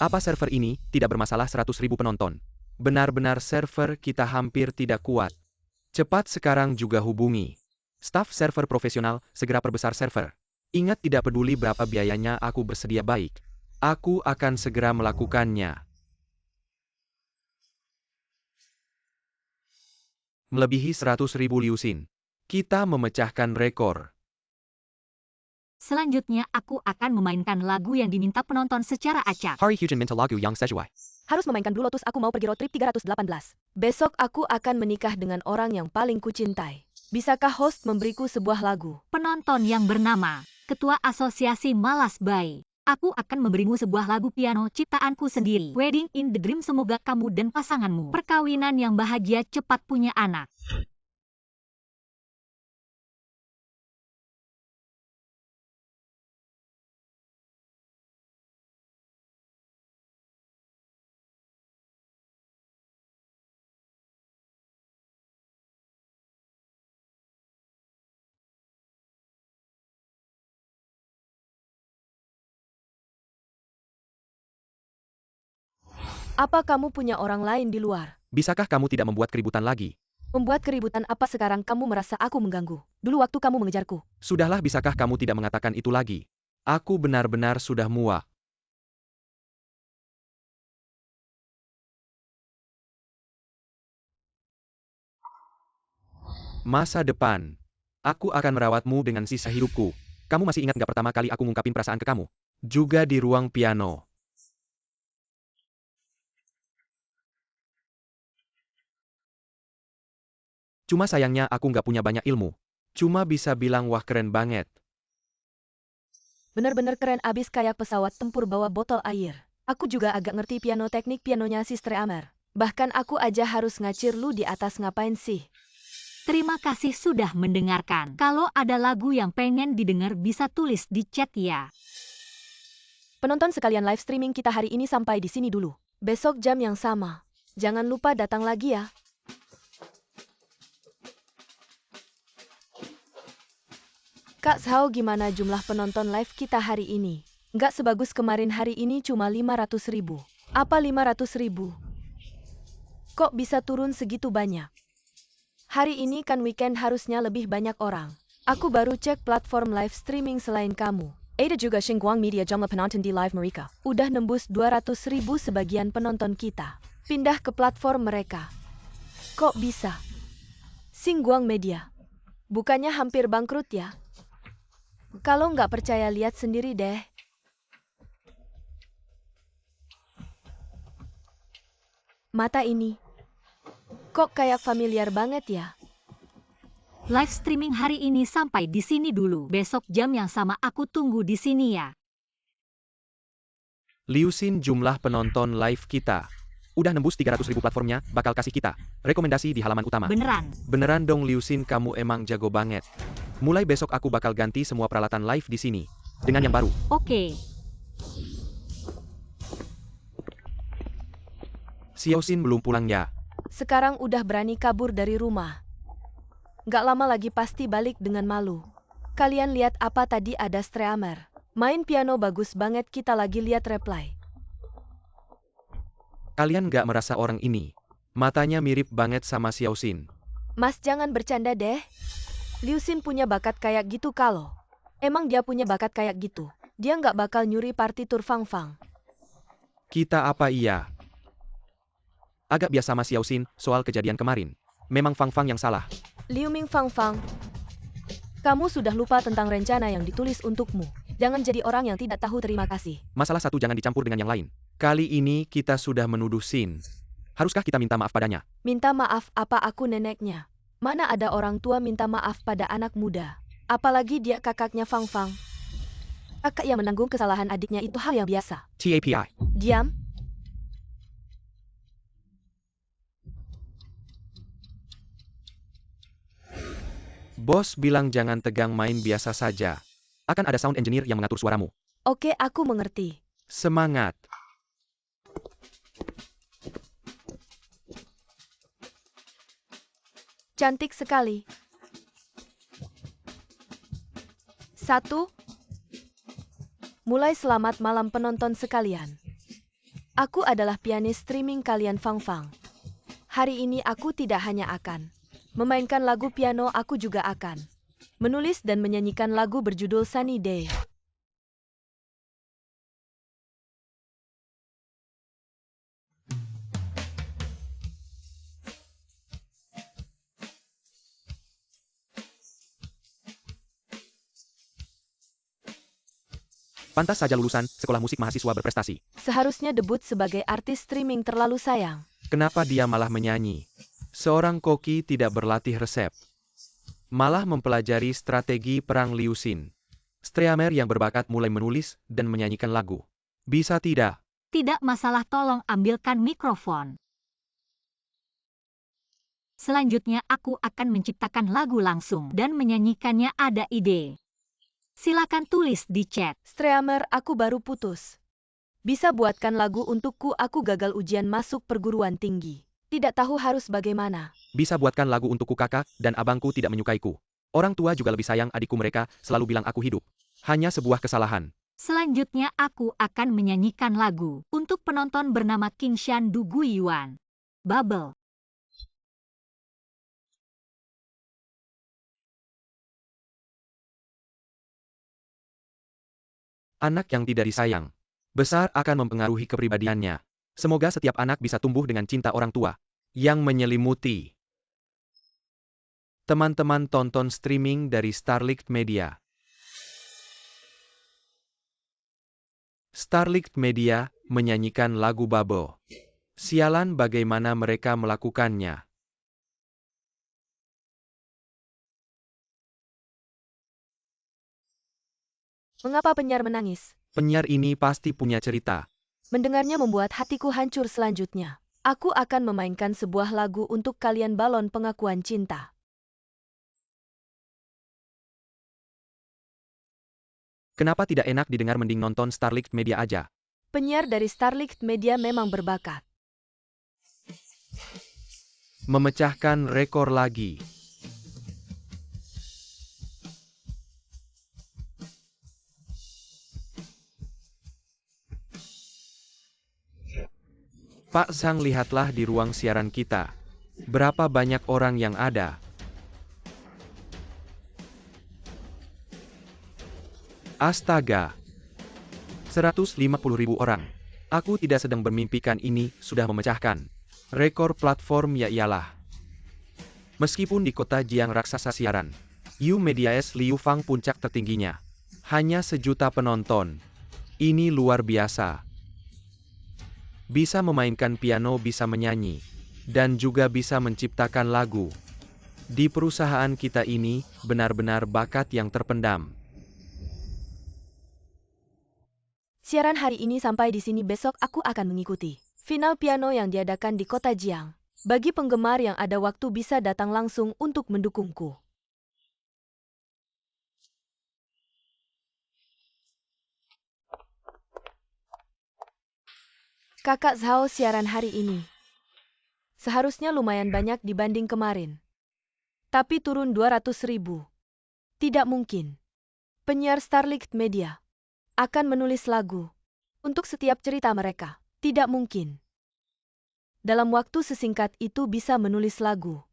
Speaker 1: Apa server ini tidak bermasalah? 100.000 penonton. Benar-benar server kita hampir tidak kuat. Cepat sekarang juga hubungi staf server profesional, segera perbesar server. Ingat, tidak peduli berapa biayanya, aku bersedia baik. Aku akan segera melakukannya. Melebihi 100.000 liusin. Kita memecahkan rekor.
Speaker 3: Selanjutnya aku akan memainkan lagu yang diminta penonton secara acak.
Speaker 1: Hari Hyujin minta lagu yang sesuai.
Speaker 2: Harus memainkan Blue Lotus, aku mau pergi road trip 318. Besok aku akan menikah dengan orang yang paling kucintai. Bisakah host memberiku sebuah lagu?
Speaker 3: Penonton yang bernama Ketua Asosiasi Malas Bayi. Aku akan memberimu sebuah lagu piano ciptaanku sendiri. Wedding in the Dream, semoga kamu dan pasanganmu perkawinan yang bahagia, cepat punya anak.
Speaker 2: Apa kamu punya orang lain di luar?
Speaker 1: Bisakah kamu tidak membuat keributan lagi?
Speaker 2: Membuat keributan apa sekarang? Kamu merasa aku mengganggu? Dulu waktu kamu mengejarku.
Speaker 1: Sudahlah, bisakah kamu tidak mengatakan itu lagi? Aku benar-benar sudah muak. Masa depan. Aku akan merawatmu dengan sisa hidupku. Kamu masih ingat nggak pertama kali aku ngungkapin perasaan ke kamu? Juga di ruang piano. Cuma sayangnya aku nggak punya banyak ilmu. Cuma bisa bilang wah keren banget.
Speaker 2: Bener-bener keren, abis kayak pesawat tempur bawa botol air. Aku juga agak ngerti piano, teknik pianonya Sister Amer. Bahkan aku aja harus ngacir, lu di atas ngapain sih?
Speaker 3: Terima kasih sudah mendengarkan. Kalau ada lagu yang pengen didengar bisa tulis di chat ya.
Speaker 2: Penonton sekalian, live streaming kita hari ini sampai di sini dulu. Besok jam yang sama. Jangan lupa datang lagi ya. Kak Zhao, gimana jumlah penonton live kita hari ini? Nggak sebagus kemarin, hari ini cuma 500.000. Apa 500.000? Kok bisa turun segitu banyak? Hari ini kan weekend, harusnya lebih banyak orang. Aku baru cek platform live streaming selain kamu. Ada juga Xinguang Media, jumlah penonton di live mereka udah nembus 200.000, sebagian penonton kita pindah ke platform mereka. Kok bisa? Xinguang Media bukannya hampir bangkrut ya? Kalau nggak percaya, lihat sendiri deh. Mata ini. Kok kayak familiar banget ya?
Speaker 3: Live streaming hari ini sampai di sini dulu. Besok jam yang sama aku tunggu di sini ya.
Speaker 1: Liu Xin, jumlah penonton live kita udah nembus 300.000 platformnya, bakal kasih kita rekomendasi di halaman utama.
Speaker 3: Beneran.
Speaker 1: Beneran dong Liu Xin, kamu emang jago banget. Mulai besok aku bakal ganti semua peralatan live di sini dengan yang baru.
Speaker 3: Oke.
Speaker 1: Xiao Xin belum pulang ya?
Speaker 2: Sekarang udah berani kabur dari rumah. Gak lama lagi pasti balik dengan malu. Kalian lihat apa tadi, ada streamer main piano bagus banget, kita lagi lihat reply.
Speaker 1: Kalian gak merasa orang ini matanya mirip banget sama Xiao Xin?
Speaker 2: Mas jangan bercanda deh. Liu Xin punya bakat kayak gitu kalau. Emang dia punya bakat kayak gitu, dia nggak bakal nyuri partitur Fang Fang.
Speaker 1: Kita apa iya? Agak biasa sama Xiao Xin soal kejadian kemarin. Memang Fang Fang yang salah.
Speaker 2: Liu Ming Fang Fang, kamu sudah lupa tentang rencana yang ditulis untukmu. Jangan jadi orang yang tidak tahu terima kasih.
Speaker 1: Masalah satu jangan dicampur dengan yang lain. Kali ini kita sudah menuduh Xin. Haruskah kita minta maaf padanya?
Speaker 2: Minta maaf apa, aku neneknya? Mana ada orang tua minta maaf pada anak muda? Apalagi dia kakaknya Fang Fang. Kakak yang menanggung kesalahan adiknya itu hal yang biasa.
Speaker 1: TAPI.
Speaker 2: Diam.
Speaker 1: Bos bilang jangan tegang, main biasa saja. Akan ada sound engineer yang mengatur suaramu.
Speaker 2: Oke, aku mengerti.
Speaker 1: Semangat.
Speaker 2: Cantik sekali. 1. Mulai. Selamat malam penonton sekalian. Aku adalah pianis streaming kalian Fang Fang. Hari ini aku tidak hanya akan memainkan lagu piano, aku juga akan menulis dan menyanyikan lagu berjudul Sunny Day.
Speaker 1: Pantas saja lulusan sekolah musik mahasiswa berprestasi.
Speaker 2: Seharusnya debut sebagai artis streaming, terlalu sayang.
Speaker 1: Kenapa dia malah menyanyi? Seorang koki tidak berlatih resep, malah mempelajari strategi perang Liu Xin. Streamer yang berbakat mulai menulis dan menyanyikan lagu. Bisa tidak?
Speaker 3: Tidak masalah, tolong ambilkan mikrofon. Selanjutnya aku akan menciptakan lagu langsung dan menyanyikannya. Ada ide? Silakan tulis di chat.
Speaker 2: Streamer, aku baru putus. Bisa buatkan lagu untukku, aku gagal ujian masuk perguruan tinggi. Tidak tahu harus bagaimana.
Speaker 1: Bisa buatkan lagu untukku, kakak dan abangku tidak menyukaiku. Orang tua juga lebih sayang adikku, mereka selalu bilang aku hidup hanya sebuah kesalahan.
Speaker 3: Selanjutnya aku akan menyanyikan lagu untuk penonton bernama Qingshan Du Guiyuan. Bubble.
Speaker 1: Anak yang tidak disayang besar akan mempengaruhi kepribadiannya. Semoga setiap anak bisa tumbuh dengan cinta orang tua yang menyelimuti. Teman-teman tonton streaming dari Starlight Media. Starlight Media menyanyikan lagu Bubble. Sialan, bagaimana mereka melakukannya?
Speaker 2: Mengapa penyiar menangis?
Speaker 1: Penyiar ini pasti punya cerita.
Speaker 2: Mendengarnya membuat hatiku hancur. Selanjutnya, aku akan memainkan sebuah lagu untuk kalian, balon pengakuan cinta.
Speaker 1: Kenapa tidak enak didengar, mending nonton Starlight Media aja.
Speaker 2: Penyiar dari Starlight Media memang berbakat.
Speaker 1: Memecahkan rekor lagi. Pak Sang, lihatlah di ruang siaran kita. Berapa banyak orang yang ada? Astaga. 150.000 orang. Aku tidak sedang bermimpikan, ini sudah memecahkan rekor platform, ya iyalah. Meskipun di kota Jiang raksasa siaran, You Media S Liu Fang puncak tertingginya. Hanya 1 juta penonton. Ini luar biasa. Bisa memainkan piano, bisa menyanyi. dan juga bisa menciptakan lagu. Di perusahaan kita ini, benar-benar bakat yang terpendam.
Speaker 2: Siaran hari ini sampai di sini, besok aku akan mengikuti final piano yang diadakan di kota Jiang. Bagi penggemar yang ada waktu bisa datang langsung untuk mendukungku. Kakak Zhao, siaran hari ini seharusnya lumayan banyak dibanding kemarin. Tapi turun 200.000. Tidak mungkin. Penyiar Starlight Media akan menulis lagu untuk setiap cerita mereka. Tidak mungkin. Dalam waktu sesingkat itu bisa menulis lagu.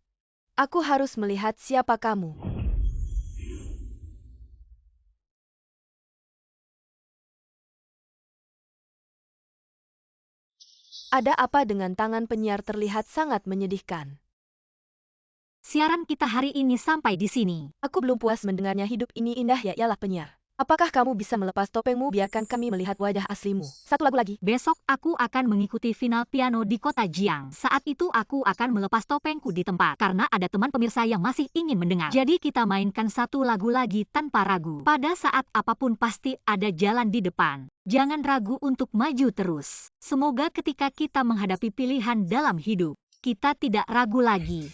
Speaker 2: Aku harus melihat siapa kamu. Ada apa dengan tangan penyiar terlihat sangat menyedihkan.
Speaker 3: Siaran kita hari ini sampai di sini.
Speaker 2: Aku belum puas mendengarnya, hidup ini indah ya, ialah penyiar. Apakah kamu bisa melepas topengmu, biarkan kami melihat wajah aslimu. Satu lagu lagi.
Speaker 3: Besok aku akan mengikuti final piano di kota Jiang. Saat itu aku akan melepas topengku di tempat. Karena ada teman pemirsa yang masih ingin mendengar. Jadi kita mainkan satu lagu lagi tanpa ragu. Pada saat apapun pasti ada jalan di depan. Jangan ragu untuk maju terus. Semoga ketika kita menghadapi pilihan dalam hidup, kita tidak ragu lagi.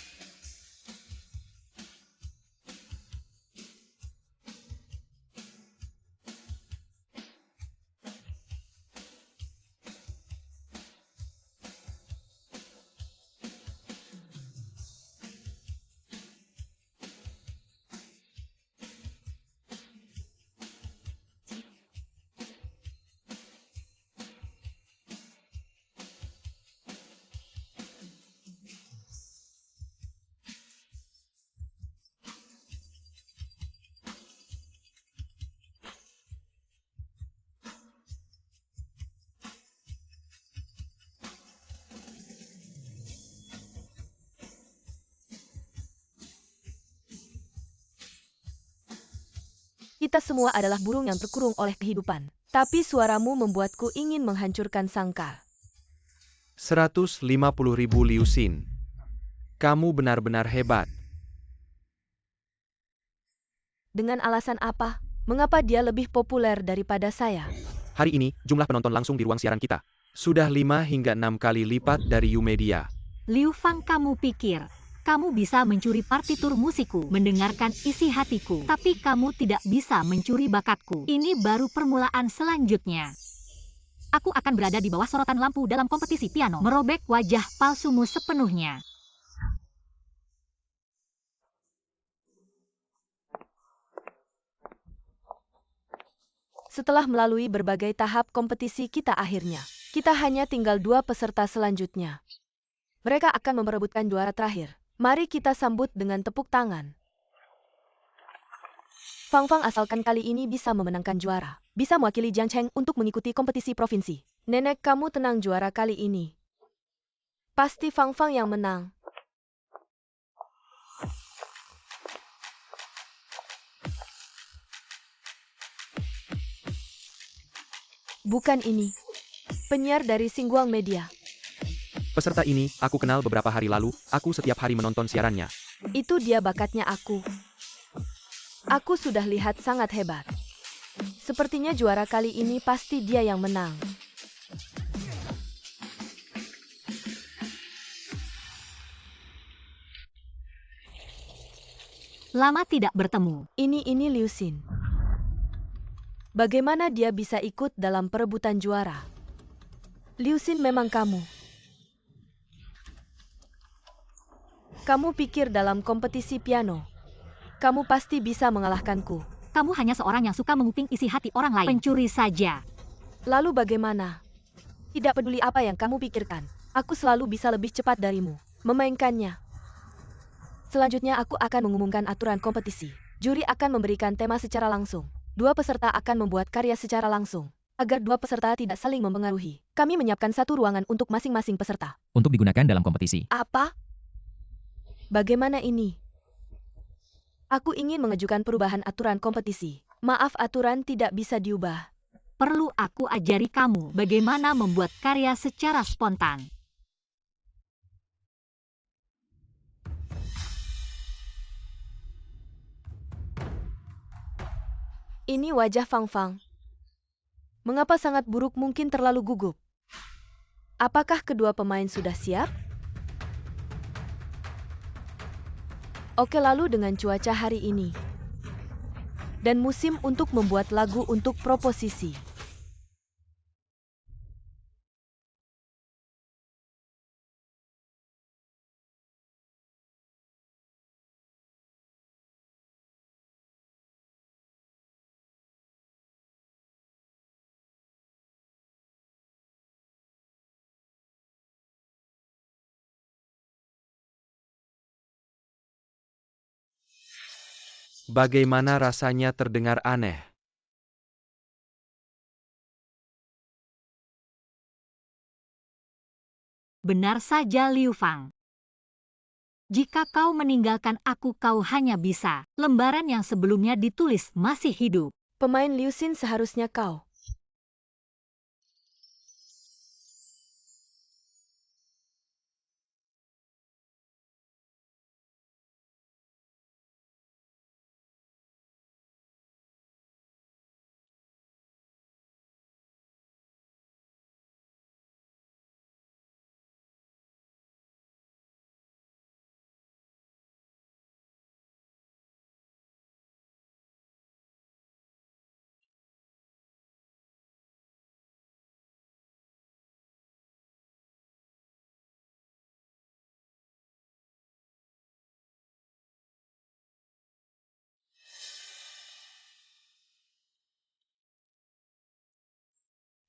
Speaker 2: Kita semua adalah burung yang terkurung oleh kehidupan. Tapi suaramu membuatku ingin menghancurkan sangkar.
Speaker 1: 150.000 Liu Xin. Kamu benar-benar hebat.
Speaker 2: Dengan alasan apa? Mengapa dia lebih populer daripada saya?
Speaker 1: Hari ini, jumlah penonton langsung di ruang siaran kita sudah 5 hingga 6 kali lipat dari YouMedia.
Speaker 3: Liu Fang, kamu pikir kamu bisa mencuri partitur musikku, mendengarkan isi hatiku, tapi kamu tidak bisa mencuri bakatku. Ini baru permulaan selanjutnya. Aku akan berada di bawah sorotan lampu dalam kompetisi piano, merobek wajah palsumu sepenuhnya.
Speaker 2: Setelah melalui berbagai tahap kompetisi kita hanya tinggal 2 peserta selanjutnya. Mereka akan memperebutkan juara terakhir. Mari kita sambut dengan tepuk tangan. Fang Fang asalkan kali ini bisa memenangkan juara. Bisa mewakili Jiangcheng untuk mengikuti kompetisi provinsi. Nenek, kamu tenang, juara kali ini pasti Fang Fang yang menang. Bukan ini. Penyiar dari Xinguang Media.
Speaker 1: Peserta ini, aku kenal beberapa hari lalu, aku setiap hari menonton siarannya.
Speaker 2: Itu dia bakatnya aku. Aku sudah lihat sangat hebat. Sepertinya juara kali ini pasti dia yang menang.
Speaker 3: Lama tidak bertemu.
Speaker 2: Ini Liu Xin. Bagaimana dia bisa ikut dalam perebutan juara? Liu Xin, memang kamu. Kamu pikir dalam kompetisi piano, kamu pasti bisa mengalahkanku.
Speaker 3: Kamu hanya seorang yang suka menguping isi hati orang lain. Pencuri saja.
Speaker 2: Lalu bagaimana? Tidak peduli apa yang kamu pikirkan, aku selalu bisa lebih cepat darimu memainkannya. Selanjutnya aku akan mengumumkan aturan kompetisi. Juri akan memberikan tema secara langsung. 2 peserta akan membuat karya secara langsung. Agar 2 peserta tidak saling mempengaruhi, kami menyiapkan 1 ruangan untuk masing-masing peserta.
Speaker 4: Untuk digunakan dalam kompetisi.
Speaker 2: Apa? Bagaimana ini? Aku ingin mengajukan perubahan aturan kompetisi. Maaf, aturan tidak bisa diubah.
Speaker 3: Perlu aku ajari kamu bagaimana membuat karya secara spontan.
Speaker 2: Ini wajah Fang Fang. Mengapa sangat buruk mungkin terlalu gugup? Apakah kedua pemain sudah siap? Oke, lalu dengan cuaca hari ini dan musim untuk membuat lagu untuk proposisi.
Speaker 1: Bagaimana rasanya terdengar aneh?
Speaker 3: Benar saja Liu Fang. Jika kau meninggalkan aku, kau hanya bisa. Lembaran yang sebelumnya ditulis masih hidup.
Speaker 2: Pemain Liu Xin, seharusnya kau.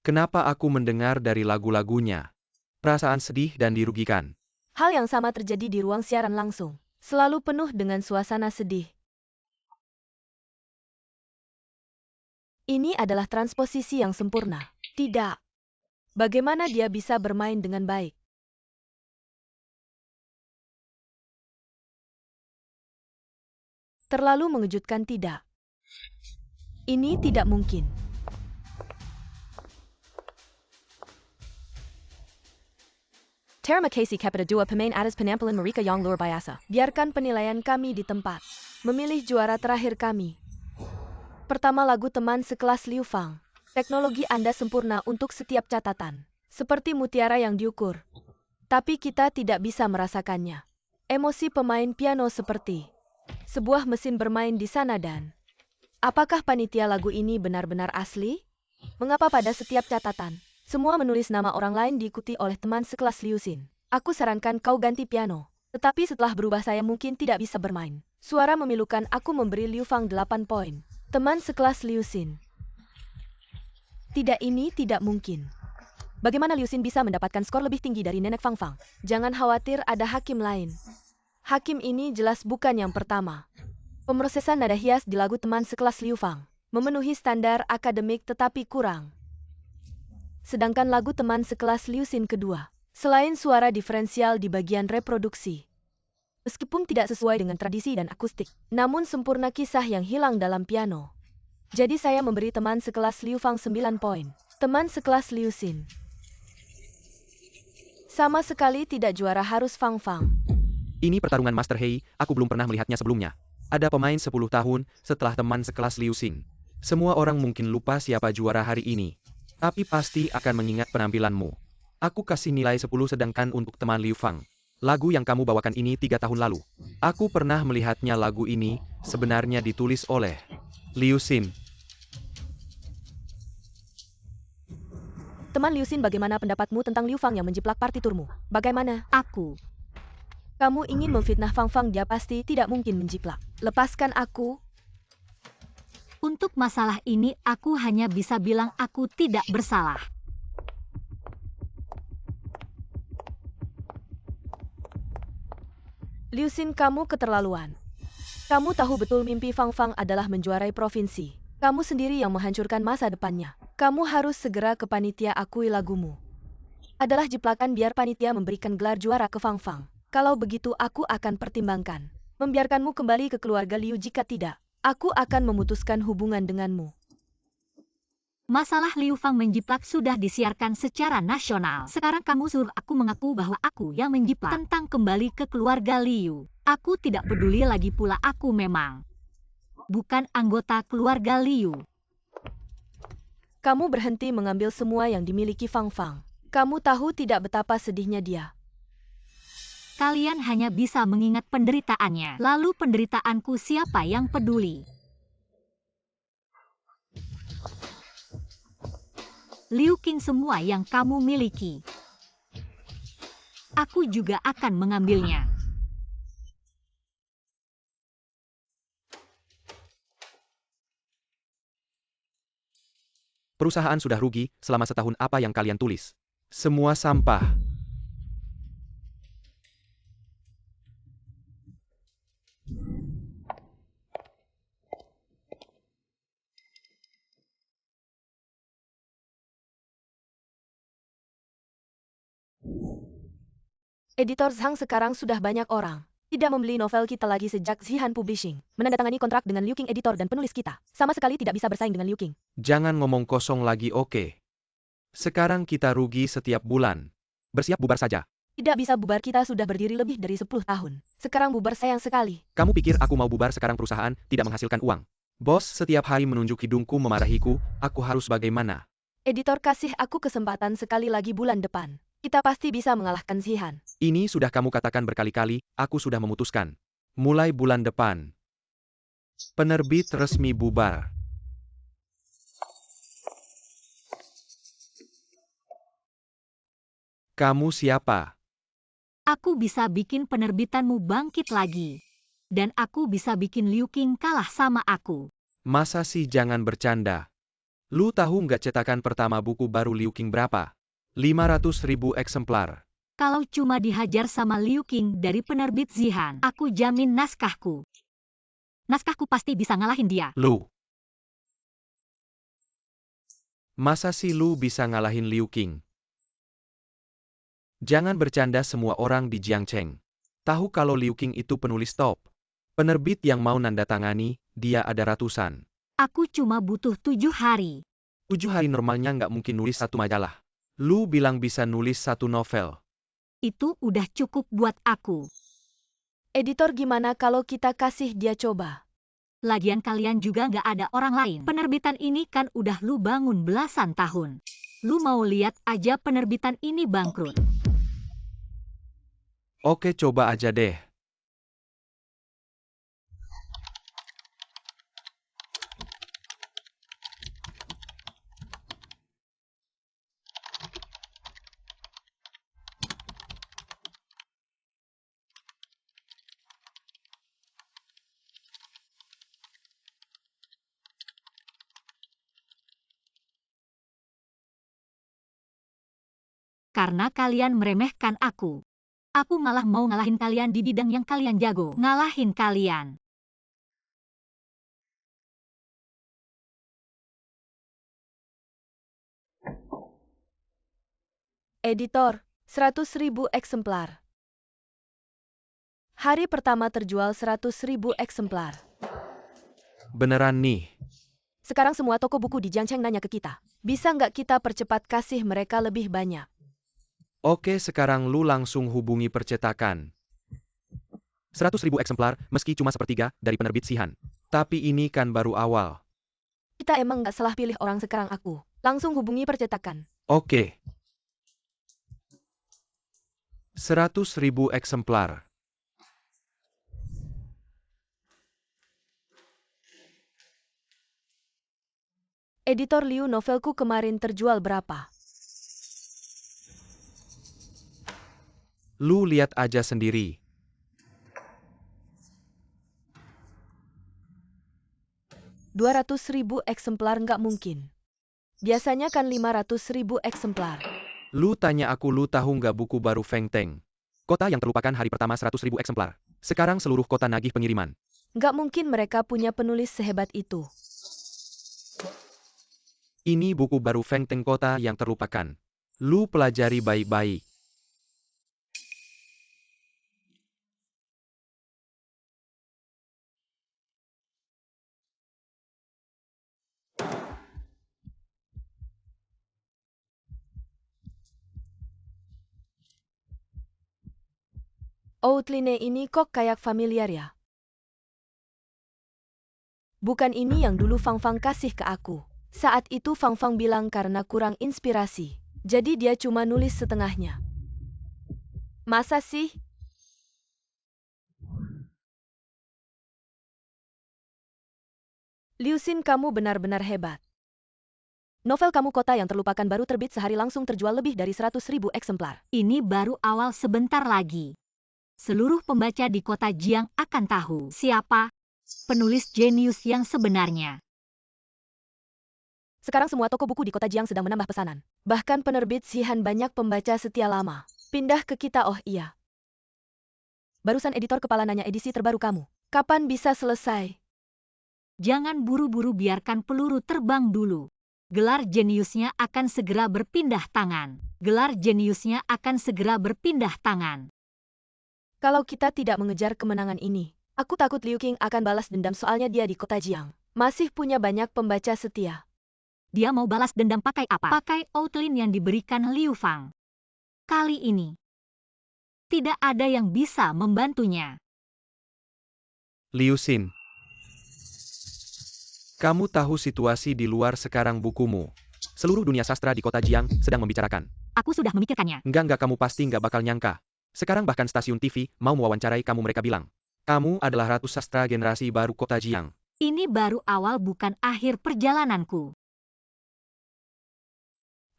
Speaker 1: Kenapa aku mendengar dari lagu-lagunya? Perasaan sedih dan dirugikan.
Speaker 2: Hal yang sama terjadi di ruang siaran langsung. Selalu penuh dengan suasana sedih. Ini adalah transposisi yang sempurna. Tidak. Bagaimana dia bisa bermain dengan baik? Terlalu mengejutkan, tidak? Ini tidak mungkin. Terima kasih kepada dua pemain atas penampilan mereka yang luar biasa. Biarkan penilaian kami di tempat. Memilih juara terakhir kami. Pertama, lagu teman sekelas Liu Fang. Teknologi Anda sempurna untuk setiap catatan. Seperti mutiara yang diukur. Tapi kita tidak bisa merasakannya. Emosi pemain piano seperti sebuah mesin bermain di sana dan... Apakah panitia lagu ini benar-benar asli? Mengapa pada setiap catatan, semua menulis nama orang lain diikuti oleh teman sekelas Liu Xin? Aku sarankan kau ganti piano. Tetapi setelah berubah saya mungkin tidak bisa bermain. Suara memilukan, aku memberi Liu Fang 8 poin. Teman sekelas Liu Xin. Tidak, ini tidak mungkin. Bagaimana Liu Xin bisa mendapatkan skor lebih tinggi dari nenek Fang Fang? Jangan khawatir, ada hakim lain. Hakim ini jelas bukan yang pertama. Pemrosesan nada hias di lagu teman sekelas Liu Fang memenuhi standar akademik tetapi kurang. Sedangkan lagu teman sekelas Liu Xin kedua, selain suara diferensial di bagian reproduksi, meskipun tidak sesuai dengan tradisi dan akustik, namun sempurna kisah yang hilang dalam piano. Jadi saya memberi teman sekelas Liu Fang 9 poin. Teman sekelas Liu Xin sama sekali tidak juara, harus Fang Fang.
Speaker 1: Ini pertarungan Master Hei, aku belum pernah melihatnya sebelumnya. Ada pemain 10 tahun setelah teman sekelas Liu Xin. Semua orang mungkin lupa siapa juara hari ini. Tapi pasti akan mengingat penampilanmu. Aku kasih nilai 10 sedangkan untuk teman Liu Fang. Lagu yang kamu bawakan ini 3 tahun lalu. Aku pernah melihatnya, lagu ini sebenarnya ditulis oleh Liu Xin.
Speaker 2: Teman Liu Xin, bagaimana pendapatmu tentang Liu Fang yang menjiplak partiturmu? Bagaimana? Kamu ingin memfitnah Fang Fang, dia pasti tidak mungkin menjiplak. Lepaskan aku.
Speaker 3: Untuk masalah ini aku hanya bisa bilang aku tidak bersalah.
Speaker 2: Liu Xin, kamu keterlaluan. Kamu tahu betul mimpi Fang Fang adalah menjuarai provinsi. Kamu sendiri yang menghancurkan masa depannya. Kamu harus segera ke panitia, akui lagumu adalah jiplakan, biar panitia memberikan gelar juara ke Fang Fang. Kalau begitu aku akan pertimbangkan membiarkanmu kembali ke keluarga Liu. Jika tidak, aku akan memutuskan hubungan denganmu.
Speaker 3: Masalah Liu Fang menjiplak sudah disiarkan secara nasional. Sekarang kamu suruh aku mengaku bahwa aku yang menjiplak. Tentang kembali ke keluarga Liu, aku tidak peduli lagi pula, aku memang bukan anggota keluarga Liu.
Speaker 2: Kamu berhenti mengambil semua yang dimiliki Fang Fang. Kamu tahu tidak betapa sedihnya dia.
Speaker 3: Kalian hanya bisa mengingat penderitaannya. Lalu penderitaanku siapa yang peduli? Liu Qing semua yang kamu miliki. Aku juga akan mengambilnya.
Speaker 1: Perusahaan sudah rugi selama setahun. Apa yang kalian tulis? Semua sampah.
Speaker 2: Editor Zhang sekarang sudah banyak orang. Tidak membeli novel kita lagi sejak Zihan Publishing menandatangani kontrak dengan Liu Qing editor dan penulis kita. Sama sekali tidak bisa bersaing dengan Liu Qing.
Speaker 1: Jangan ngomong kosong lagi, oke? Sekarang kita rugi setiap bulan. Bersiap bubar saja.
Speaker 2: Tidak bisa bubar, kita sudah berdiri lebih dari 10 tahun. Sekarang bubar sayang sekali.
Speaker 1: Kamu pikir aku mau bubar sekarang? Perusahaan tidak menghasilkan uang. Bos setiap hari menunjuk hidungku memarahiku, aku harus bagaimana?
Speaker 2: Editor kasih aku kesempatan sekali lagi bulan depan. Kita pasti bisa mengalahkan Zihan.
Speaker 1: Ini sudah kamu katakan berkali-kali, aku sudah memutuskan. Mulai bulan depan. Penerbit resmi bubar. Kamu siapa?
Speaker 3: Aku bisa bikin penerbitanmu bangkit lagi. Dan aku bisa bikin Liu Qing kalah sama aku.
Speaker 1: Masa sih, jangan bercanda. Lu tahu nggak cetakan pertama buku baru Liu Qing berapa? 500.000 eksemplar.
Speaker 3: Kalau cuma dihajar sama Liu Qing dari penerbit Zihan, aku jamin naskahku. Naskahku pasti bisa ngalahin dia.
Speaker 1: Lu. Masa sih lu bisa ngalahin Liu Qing? Jangan bercanda, semua orang di Jiangcheng tahu kalau Liu Qing itu penulis top. Penerbit yang mau nandatangani, dia ada ratusan.
Speaker 3: Aku cuma butuh 7 hari.
Speaker 1: 7 hari normalnya nggak mungkin nulis satu majalah. Lu bilang bisa nulis satu novel.
Speaker 3: Itu udah cukup buat aku.
Speaker 2: Editor, gimana kalau kita kasih dia coba?
Speaker 3: Lagian kalian juga nggak ada orang lain. Penerbitan ini kan udah lu bangun belasan tahun. Lu mau lihat aja penerbitan ini bangkrut.
Speaker 1: Oke, coba aja deh.
Speaker 3: Karena kalian meremehkan aku. Aku malah mau ngalahin kalian di bidang yang kalian jago. Ngalahin kalian.
Speaker 2: Editor, 100.000 eksemplar. Hari pertama terjual 100.000 eksemplar.
Speaker 1: Beneran nih.
Speaker 2: Sekarang semua toko buku di Jiangcheng nanya ke kita. Bisa nggak kita percepat kasih mereka lebih banyak?
Speaker 1: Oke, sekarang lu langsung hubungi percetakan. 100.000 eksemplar, meski cuma sepertiga dari penerbit Zihan. Tapi ini kan baru awal.
Speaker 2: Kita emang nggak salah pilih orang sekarang aku. Langsung hubungi percetakan.
Speaker 1: Oke. 100.000 eksemplar.
Speaker 2: Editor Liu, novelku kemarin terjual berapa?
Speaker 1: Lu lihat aja sendiri.
Speaker 2: $200.000 eksemplar nggak mungkin. Biasanya kan 500.000 eksemplar.
Speaker 1: Lu tanya aku, lu tahu nggak buku baru Feng Teng? Kota yang terlupakan hari pertama 100.000 eksemplar. Sekarang seluruh kota nagih pengiriman.
Speaker 2: Nggak mungkin mereka punya penulis sehebat itu.
Speaker 1: Ini buku baru Feng Teng, kota yang terlupakan. Lu pelajari baik-baik.
Speaker 2: Outline ini kok kayak familiar ya? Bukan ini yang dulu Fang Fang kasih ke aku. Saat itu Fang Fang bilang karena kurang inspirasi. Jadi dia cuma nulis setengahnya. Masa sih? Liu Xin, kamu benar-benar hebat. Novel kamu Kota yang Terlupakan baru terbit sehari langsung terjual lebih dari 100.000 eksemplar.
Speaker 3: Ini baru awal, sebentar lagi seluruh pembaca di kota Jiang akan tahu siapa penulis jenius yang sebenarnya.
Speaker 2: Sekarang semua toko buku di kota Jiang sedang menambah pesanan. Bahkan penerbit Xihan banyak pembaca setia lama. Pindah ke kita, oh iya. Barusan editor kepala nanya edisi terbaru kamu. Kapan bisa selesai?
Speaker 3: Jangan buru-buru, biarkan peluru terbang dulu. Gelar jeniusnya akan segera berpindah tangan. Gelar jeniusnya akan segera berpindah tangan.
Speaker 2: Kalau kita tidak mengejar kemenangan ini, aku takut Liu Qing akan balas dendam soalnya dia di kota Jiang masih punya banyak pembaca setia.
Speaker 3: Dia mau balas dendam pakai apa? Pakai outline yang diberikan Liu Fang. Kali ini, tidak ada yang bisa membantunya.
Speaker 1: Liu Xin. Kamu tahu situasi di luar sekarang bukumu. Seluruh dunia sastra di kota Jiang sedang membicarakan.
Speaker 3: Aku sudah memikirkannya.
Speaker 1: Enggak, kamu pasti nggak bakal nyangka. Sekarang bahkan stasiun TV mau mewawancarai kamu, mereka bilang. Kamu adalah ratu sastra generasi baru kota Jiang.
Speaker 3: Ini baru awal, bukan akhir perjalananku.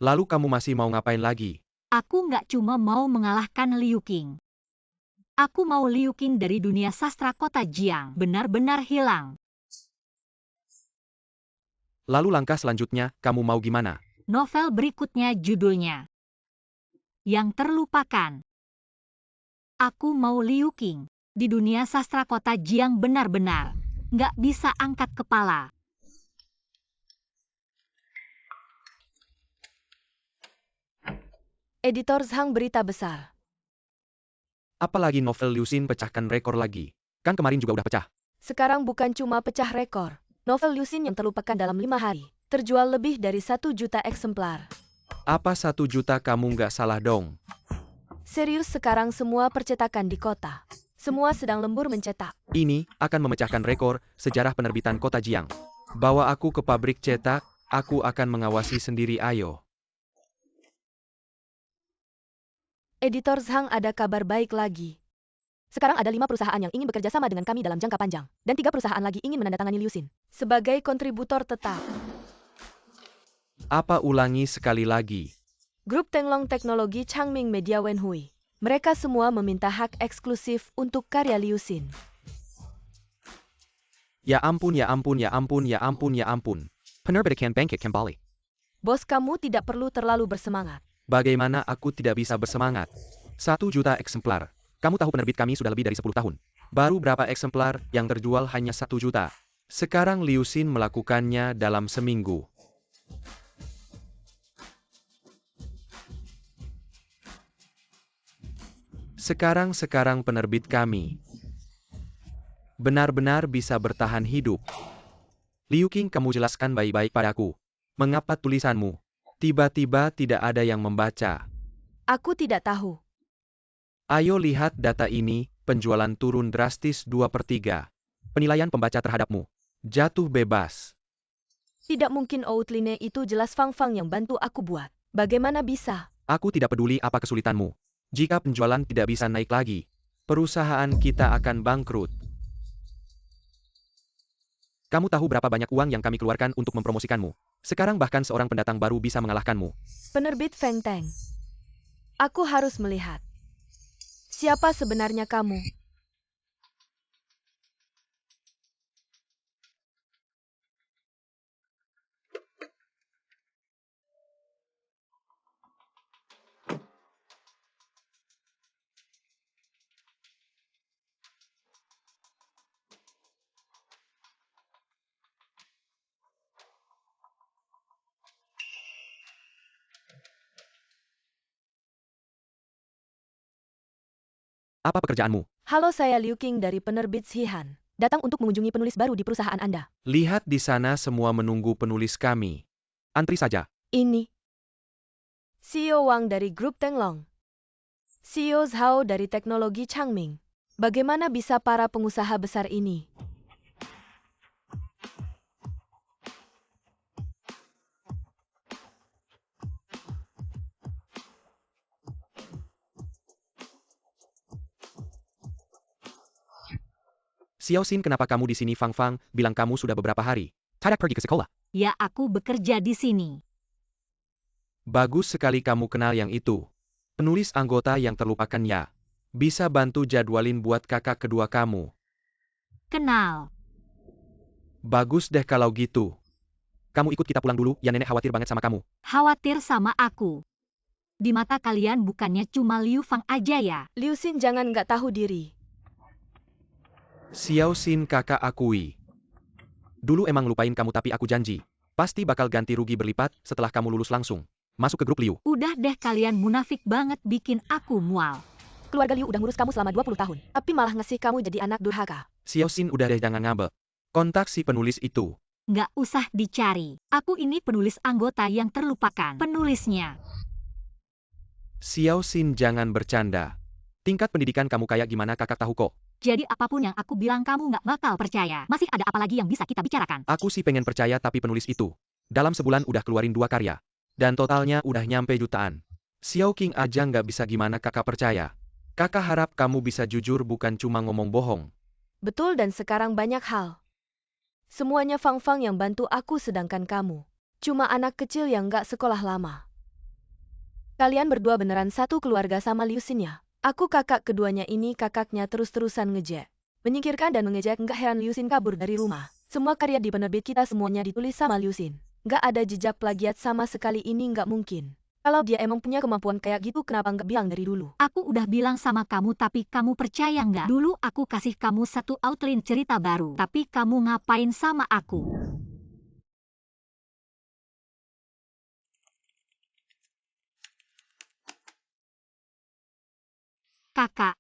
Speaker 1: Lalu kamu masih mau ngapain lagi?
Speaker 3: Aku nggak cuma mau mengalahkan Liu Qing. Aku mau Liu Qing dari dunia sastra kota Jiang benar-benar hilang.
Speaker 1: Lalu langkah selanjutnya, kamu mau gimana?
Speaker 3: Novel berikutnya judulnya Yang Terlupakan. Aku mau Liu Qing di dunia sastra kota Jiang benar-benar nggak bisa angkat kepala.
Speaker 2: Editor Zhang, berita besar.
Speaker 1: Apalagi novel Liu Xin pecahkan rekor lagi. Kan kemarin juga udah pecah.
Speaker 2: Sekarang bukan cuma pecah rekor. Novel Liu Xin Yang Terlupakan dalam 5 hari terjual lebih dari 1 juta eksemplar.
Speaker 1: Apa 1 juta, kamu nggak salah dong?
Speaker 2: Serius, sekarang semua percetakan di kota. Semua sedang lembur mencetak.
Speaker 1: Ini akan memecahkan rekor sejarah penerbitan kota Jiang. Bawa aku ke pabrik cetak, aku akan mengawasi sendiri, ayo.
Speaker 2: Editor Zhang, ada kabar baik lagi. Sekarang ada 5 perusahaan yang ingin bekerja sama dengan kami dalam jangka panjang. Dan 3 perusahaan lagi ingin menandatangani Liu Xin sebagai kontributor tetap.
Speaker 1: Apa, ulangi sekali lagi?
Speaker 2: Grup Tenglong Teknologi Changming Media Wenhui. Mereka semua meminta hak eksklusif untuk karya Liu Xin.
Speaker 1: Ya ampun, ya ampun, ya ampun, ya ampun, ya ampun. Penerbitan bangkit kembali.
Speaker 2: Bos, kamu tidak perlu terlalu bersemangat.
Speaker 1: Bagaimana aku tidak bisa bersemangat? 1 juta eksemplar. Kamu tahu penerbit kami sudah lebih dari 10 tahun. Baru berapa eksemplar yang terjual hanya 1 juta. Sekarang Liu Xin melakukannya dalam seminggu. Sekarang penerbit kami benar-benar bisa bertahan hidup. Liu Qing, kamu jelaskan baik-baik padaku. Mengapa tulisanmu tiba-tiba tidak ada yang membaca?
Speaker 2: Aku tidak tahu.
Speaker 1: Ayo lihat data ini, penjualan turun drastis 2/3. Penilaian pembaca terhadapmu jatuh bebas.
Speaker 2: Tidak mungkin, outline itu jelas Fang Fang yang bantu aku buat. Bagaimana bisa?
Speaker 1: Aku tidak peduli apa kesulitanmu. Jika penjualan tidak bisa naik lagi, perusahaan kita akan bangkrut. Kamu tahu berapa banyak uang yang kami keluarkan untuk mempromosikanmu? Sekarang bahkan seorang pendatang baru bisa mengalahkanmu.
Speaker 2: Penerbit Feng Teng. Aku harus melihat. Siapa sebenarnya kamu?
Speaker 1: Apa pekerjaanmu?
Speaker 2: Halo, saya Liu Qing dari penerbit Xihan. Datang untuk mengunjungi penulis baru di perusahaan Anda.
Speaker 1: Lihat di sana, semua menunggu penulis kami. Antri saja.
Speaker 2: Ini CEO Wang dari Grup Tenglong. CEO Zhao dari Teknologi Changming. Bagaimana bisa para pengusaha besar ini
Speaker 1: Xiao Xin, kenapa kamu di sini? Fang Fang bilang kamu sudah beberapa hari tidak pergi ke sekolah.
Speaker 3: Ya, aku bekerja di sini.
Speaker 1: Bagus sekali kamu kenal yang itu. Penulis anggota yang terlupakan ya. Bisa bantu jadwalin buat kakak kedua kamu.
Speaker 3: Kenal.
Speaker 1: Bagus deh kalau gitu. Kamu ikut kita pulang dulu, ya nenek khawatir banget sama kamu.
Speaker 3: Khawatir sama aku. Di mata kalian bukannya cuma Liu Fang aja ya?
Speaker 2: Liu Xin jangan nggak tahu diri.
Speaker 1: Xiao Xin, kakak akui. Dulu emang lupain kamu tapi aku janji. Pasti bakal ganti rugi berlipat setelah kamu lulus langsung. Masuk ke grup Liu.
Speaker 3: Udah deh, kalian munafik banget bikin aku mual.
Speaker 2: Keluarga Liu udah ngurus kamu selama 20 tahun. Tapi malah ngasih kamu jadi anak durhaka.
Speaker 1: Xiao Xin, udah deh jangan ngambek. Kontak si penulis itu.
Speaker 3: Nggak usah dicari. Aku ini penulis anggota yang terlupakan. Penulisnya.
Speaker 1: Xiao Xin, jangan bercanda. Tingkat pendidikan kamu kayak gimana kakak tahu kok.
Speaker 3: Jadi apapun yang aku bilang kamu nggak bakal percaya. Masih ada apa lagi yang bisa kita bicarakan?
Speaker 1: Aku sih pengen percaya tapi penulis itu. Dalam sebulan udah keluarin 2 karya. Dan totalnya udah nyampe jutaan. Xiao King aja nggak bisa, gimana kakak percaya. Kakak harap kamu bisa jujur bukan cuma ngomong bohong.
Speaker 2: Betul, dan sekarang banyak hal. Semuanya Fang Fang yang bantu aku, sedangkan kamu cuma anak kecil yang nggak sekolah lama. Kalian berdua beneran satu keluarga sama Liu Xin ya? Aku kakak keduanya ini, kakaknya terus-terusan ngejek. Menyingkirkan dan mengejek, nggak heran Liu Xin kabur dari rumah. Semua karya di penerbit kita semuanya ditulis sama Liu Xin. Nggak ada jejak plagiat sama sekali, ini nggak mungkin. Kalau dia emang punya kemampuan kayak gitu, kenapa nggak bilang dari dulu?
Speaker 3: Aku udah bilang sama kamu tapi kamu percaya nggak? Dulu aku kasih kamu satu outline cerita baru. Tapi kamu ngapain sama aku? Kakak.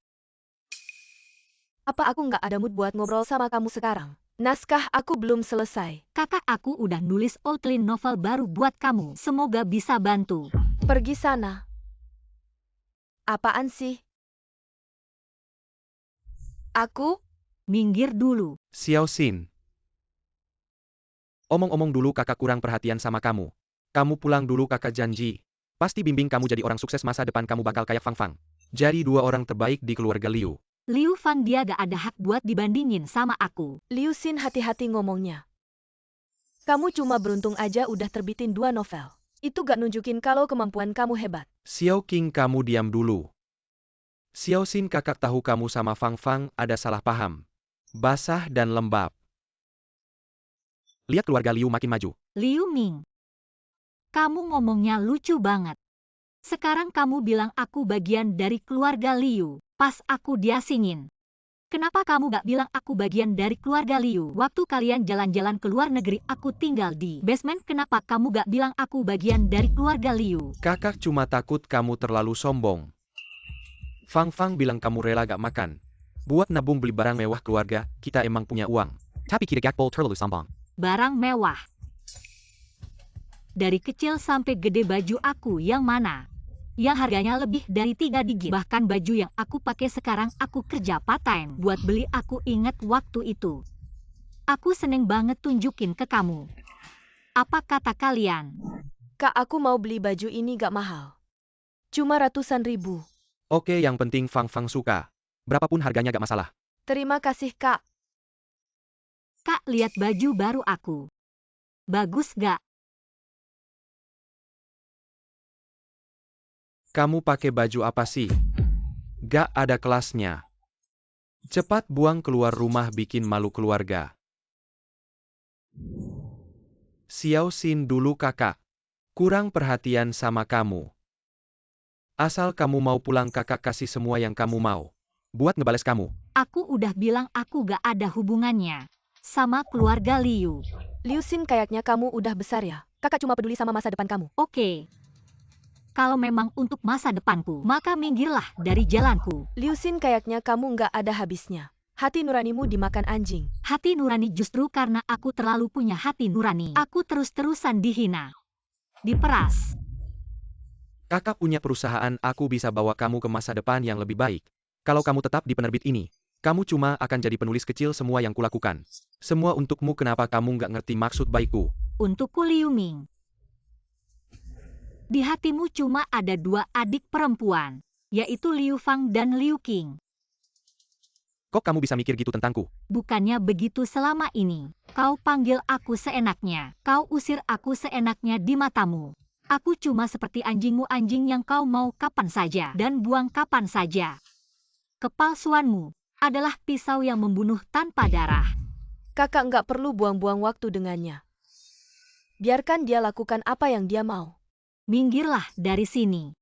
Speaker 2: Apa aku nggak ada mood buat ngobrol sama kamu sekarang? Naskah aku belum selesai.
Speaker 3: Kakak, aku udah nulis outline novel baru buat kamu. Semoga bisa bantu.
Speaker 2: Pergi sana. Apaan sih? Aku?
Speaker 3: Minggir dulu.
Speaker 1: Xiao Xin. Omong-omong dulu, kakak kurang perhatian sama kamu. Kamu pulang dulu, kakak janji. Pasti bimbing kamu jadi orang sukses, masa depan kamu bakal kayak Fang Fang. Jadi 2 orang terbaik di keluarga Liu.
Speaker 3: Liu Fang, dia gak ada hak buat dibandingin sama aku.
Speaker 2: Liu Xin, hati-hati ngomongnya. Kamu cuma beruntung aja udah terbitin 2 novel. Itu gak nunjukin kalau kemampuan kamu hebat.
Speaker 1: Xiao King, kamu diam dulu. Xiao Xin, kakak tahu kamu sama Fang Fang ada salah paham. Basah dan lembab. Lihat keluarga Liu makin maju.
Speaker 3: Liu Ming. Kamu ngomongnya lucu banget. Sekarang kamu bilang aku bagian dari keluarga Liu. Pas aku diasingin. Kenapa kamu gak bilang aku bagian dari keluarga Liu? Waktu kalian jalan-jalan ke luar negeri, aku tinggal di basement. Kenapa kamu gak bilang aku bagian dari keluarga Liu?
Speaker 1: Kakak cuma takut kamu terlalu sombong. Fang Fang bilang kamu rela gak makan. Buat nabung beli barang mewah keluarga, kita emang punya uang. Tapi kita gak terlalu sombong.
Speaker 3: Barang mewah. Dari kecil sampai gede baju aku yang mana? Yang harganya lebih dari 3 digit. Bahkan baju yang aku pakai sekarang aku kerja part-time. Buat beli aku inget waktu itu. Aku seneng banget tunjukin ke kamu. Apa kata kalian?
Speaker 2: Kak, aku mau beli baju ini, gak mahal. Cuma ratusan ribu.
Speaker 1: Oke, yang penting Fang Fang suka. Berapapun harganya gak masalah.
Speaker 2: Terima kasih, Kak.
Speaker 3: Kak, lihat baju baru aku. Bagus gak?
Speaker 1: Kamu pakai baju apa sih? Gak ada kelasnya. Cepat buang keluar rumah, bikin malu keluarga. Xiao Xin, dulu kakak. Kurang perhatian sama kamu. Asal kamu mau pulang, kakak kasih semua yang kamu mau. Buat ngebales kamu.
Speaker 3: Aku udah bilang aku gak ada hubungannya sama keluarga Liu.
Speaker 2: Liu Xin, kayaknya kamu udah besar ya. Kakak cuma peduli sama masa depan kamu.
Speaker 3: Oke. Kalau memang untuk masa depanku, maka minggirlah dari jalanku.
Speaker 2: Liu Xin, kayaknya kamu nggak ada habisnya. Hati nuranimu dimakan anjing.
Speaker 3: Hati nurani, justru karena aku terlalu punya hati nurani. Aku terus-terusan dihina. Diperas.
Speaker 1: Kakak punya perusahaan, aku bisa bawa kamu ke masa depan yang lebih baik. Kalau kamu tetap di penerbit ini, kamu cuma akan jadi penulis kecil. Semua yang kulakukan. Semua untukmu, kenapa kamu nggak ngerti maksud baikku?
Speaker 3: Untukku, Liu Ming. Di hatimu cuma ada 2 adik perempuan, yaitu Liu Fang dan Liu Qing.
Speaker 1: Kok kamu bisa mikir gitu tentangku?
Speaker 3: Bukannya begitu selama ini. Kau panggil aku seenaknya. Kau usir aku seenaknya di matamu. Aku cuma seperti anjingmu, anjing yang kau mau kapan saja dan buang kapan saja. Kepalsuanmu adalah pisau yang membunuh tanpa darah.
Speaker 2: Kakak nggak perlu buang-buang waktu dengannya. Biarkan dia lakukan apa yang dia mau.
Speaker 3: Minggirlah dari sini.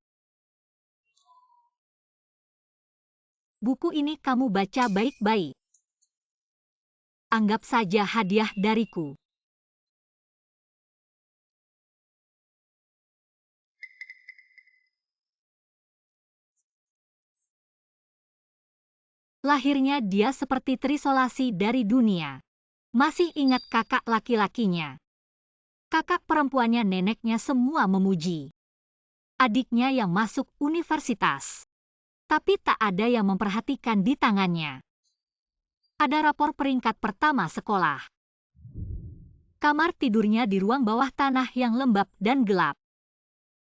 Speaker 3: Buku ini kamu baca baik-baik. Anggap saja hadiah dariku. Lahirnya dia seperti terisolasi dari dunia. Masih ingat kakak laki-lakinya. Kakak perempuannya, neneknya semua memuji. Adiknya yang masuk universitas. Tapi tak ada yang memperhatikan di tangannya. Ada rapor peringkat pertama sekolah. Kamar tidurnya di ruang bawah tanah yang lembab dan gelap.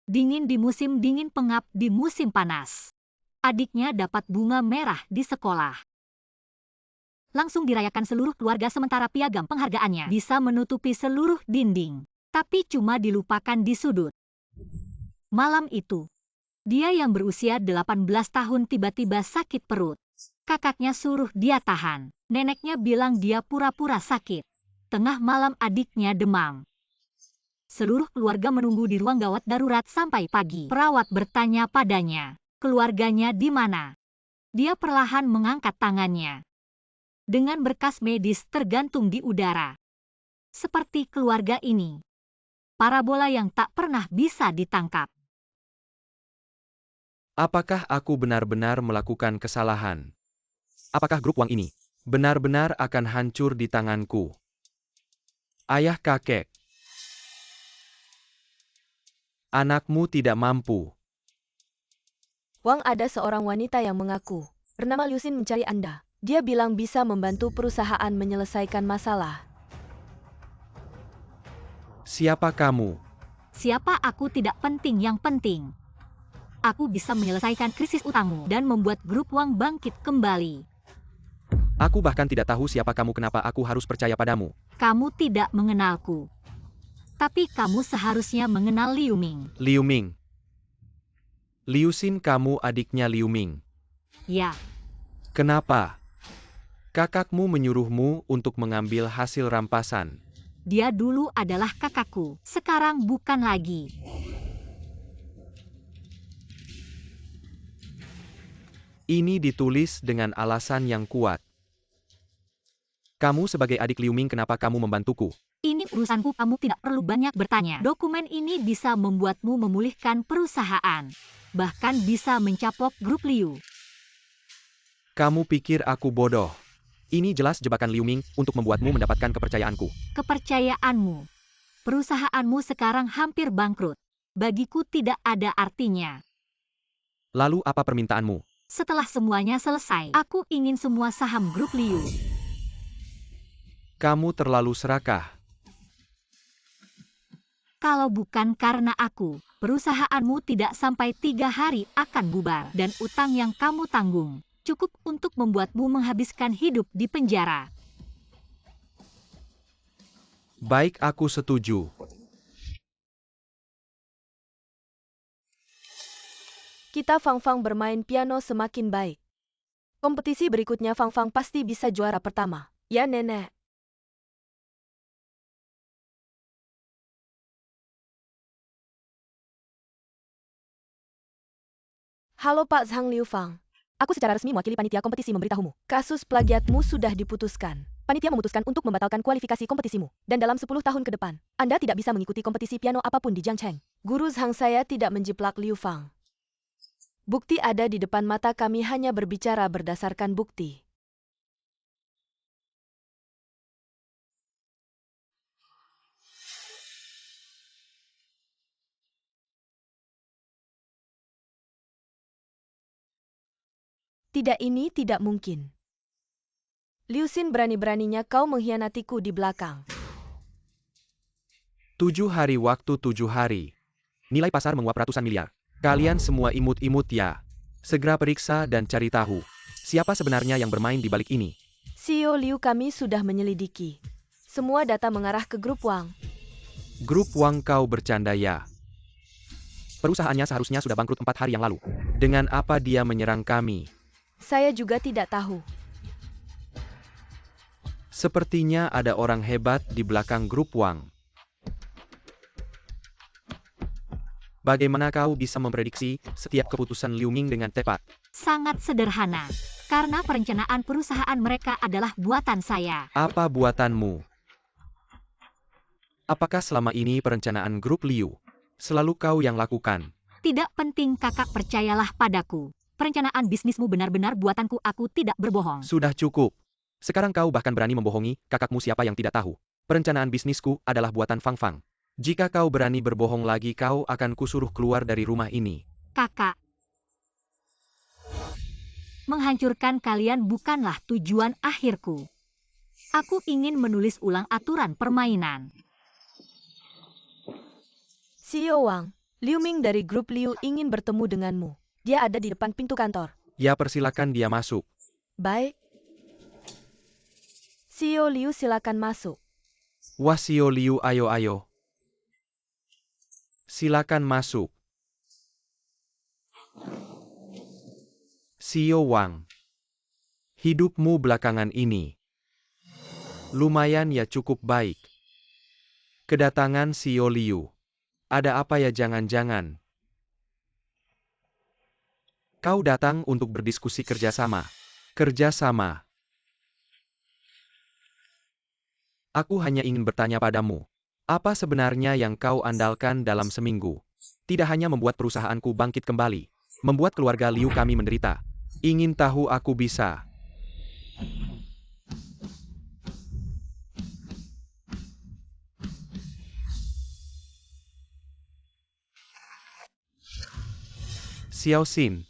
Speaker 3: Dingin di musim dingin, pengap di musim panas. Adiknya dapat bunga merah di sekolah. Langsung dirayakan seluruh keluarga, sementara piagam penghargaannya bisa menutupi seluruh dinding. Tapi cuma dilupakan di sudut. Malam itu, dia yang berusia 18 tahun tiba-tiba sakit perut. Kakaknya suruh dia tahan. Neneknya bilang dia pura-pura sakit. Tengah malam adiknya demam. Seluruh keluarga menunggu di ruang gawat darurat sampai pagi. Perawat bertanya padanya, keluarganya di mana? Dia perlahan mengangkat tangannya. Dengan berkas medis tergantung di udara. Seperti keluarga ini. Parabola yang tak pernah bisa ditangkap.
Speaker 1: Apakah aku benar-benar melakukan kesalahan? Apakah grup uang ini benar-benar akan hancur di tanganku? Ayah, kakek. Anakmu tidak mampu.
Speaker 2: Wang, ada seorang wanita yang mengaku bernama Liusin mencari Anda. Dia bilang bisa membantu perusahaan menyelesaikan masalah.
Speaker 1: Siapa kamu?
Speaker 3: Siapa aku tidak penting, yang penting aku bisa menyelesaikan krisis utangmu dan membuat grup uang bangkit kembali.
Speaker 1: Aku bahkan tidak tahu siapa kamu, kenapa aku harus percaya padamu.
Speaker 3: Kamu tidak mengenalku. Tapi kamu seharusnya mengenal Liu Ming.
Speaker 1: Liu Ming. Liusin, kamu adiknya Liu Ming.
Speaker 3: Ya,
Speaker 1: Kenapa? Kakakmu menyuruhmu untuk mengambil hasil rampasan.
Speaker 3: dia dulu adalah kakakku. Sekarang bukan lagi.
Speaker 1: Ini ditulis dengan alasan yang kuat. Kamu sebagai adik Liu Ming, kenapa kamu membantuku?
Speaker 3: Ini urusanku, kamu tidak perlu banyak bertanya. Dokumen ini bisa membuatmu memulihkan perusahaan. Bahkan bisa mencapok grup Liu.
Speaker 1: Kamu pikir aku bodoh? Ini jelas jebakan Liu Ming untuk membuatmu mendapatkan kepercayaanku.
Speaker 3: Kepercayaanmu. Perusahaanmu sekarang hampir bangkrut. Bagiku tidak ada artinya.
Speaker 1: Lalu apa permintaanmu?
Speaker 3: Setelah semuanya selesai, aku ingin semua saham grup Liu.
Speaker 1: Kamu terlalu serakah.
Speaker 3: Kalau bukan karena aku, perusahaanmu tidak sampai 3 hari akan bubar. Dan utang yang kamu tanggung cukup untuk membuatmu menghabiskan hidup di penjara.
Speaker 1: Baik, aku setuju.
Speaker 2: Kita Fang Fang bermain piano semakin baik. Kompetisi berikutnya Fang Fang pasti bisa juara pertama. Ya, Nenek. Halo Pak Zhang Liu Fang. Aku secara resmi mewakili panitia kompetisi memberitahumu. Kasus plagiatmu sudah diputuskan. Panitia memutuskan untuk membatalkan kualifikasi kompetisimu. Dan dalam 10 tahun ke depan, Anda tidak bisa mengikuti kompetisi piano apapun di Jiangcheng. Guru Zhang, saya tidak menjiplak Liu Fang. Bukti ada di depan mata kami, hanya berbicara berdasarkan bukti. Tidak, ini tidak mungkin. Liusin, berani-beraninya kau mengkhianatiku di belakang.
Speaker 1: 7 hari waktu 7 hari. Nilai pasar menguap ratusan miliar. Kalian semua imut-imut ya. Segera periksa dan cari tahu. Siapa sebenarnya yang bermain di balik ini?
Speaker 2: CEO Liu, kami sudah menyelidiki. Semua data mengarah ke grup Wang.
Speaker 1: Grup Wang, kau bercanda ya? Perusahaannya seharusnya sudah bangkrut 4 hari yang lalu. Dengan apa dia menyerang kami?
Speaker 2: Saya juga tidak tahu.
Speaker 1: Sepertinya ada orang hebat di belakang grup Wang. Bagaimana kau bisa memprediksi setiap keputusan Liu Ming dengan tepat?
Speaker 3: Sangat sederhana. Karena perencanaan perusahaan mereka adalah buatan saya.
Speaker 1: Apa buatanmu? Apakah selama ini perencanaan grup Liu selalu kau yang lakukan?
Speaker 3: Tidak penting, kakak, percayalah padaku. Perencanaan bisnismu benar-benar buatanku, aku tidak berbohong.
Speaker 1: Sudah cukup. Sekarang kau bahkan berani membohongi kakakmu. Siapa yang tidak tahu? Perencanaan bisnisku adalah buatan Fang Fang. Jika kau berani berbohong lagi, kau akan kusuruh keluar dari rumah ini.
Speaker 3: Kakak, menghancurkan kalian bukanlah tujuan akhirku. Aku ingin menulis ulang aturan permainan.
Speaker 2: CEO Wang, Liu Ming dari grup Liu ingin bertemu denganmu. Dia ada di depan pintu kantor.
Speaker 1: Ya, persilakan dia masuk.
Speaker 2: Baik. CEO Liu, silakan masuk.
Speaker 1: Wah, CEO Liu, ayo. Silakan masuk. CEO Wang, hidupmu belakangan ini lumayan ya, cukup baik. Kedatangan CEO Liu. Ada apa ya, jangan-jangan kau datang untuk berdiskusi kerjasama? Kerjasama? Aku hanya ingin bertanya padamu. Apa sebenarnya yang kau andalkan dalam seminggu? Tidak hanya membuat perusahaanku bangkit kembali, membuat keluarga Liu kami menderita. Ingin tahu aku bisa. Xiao Xin,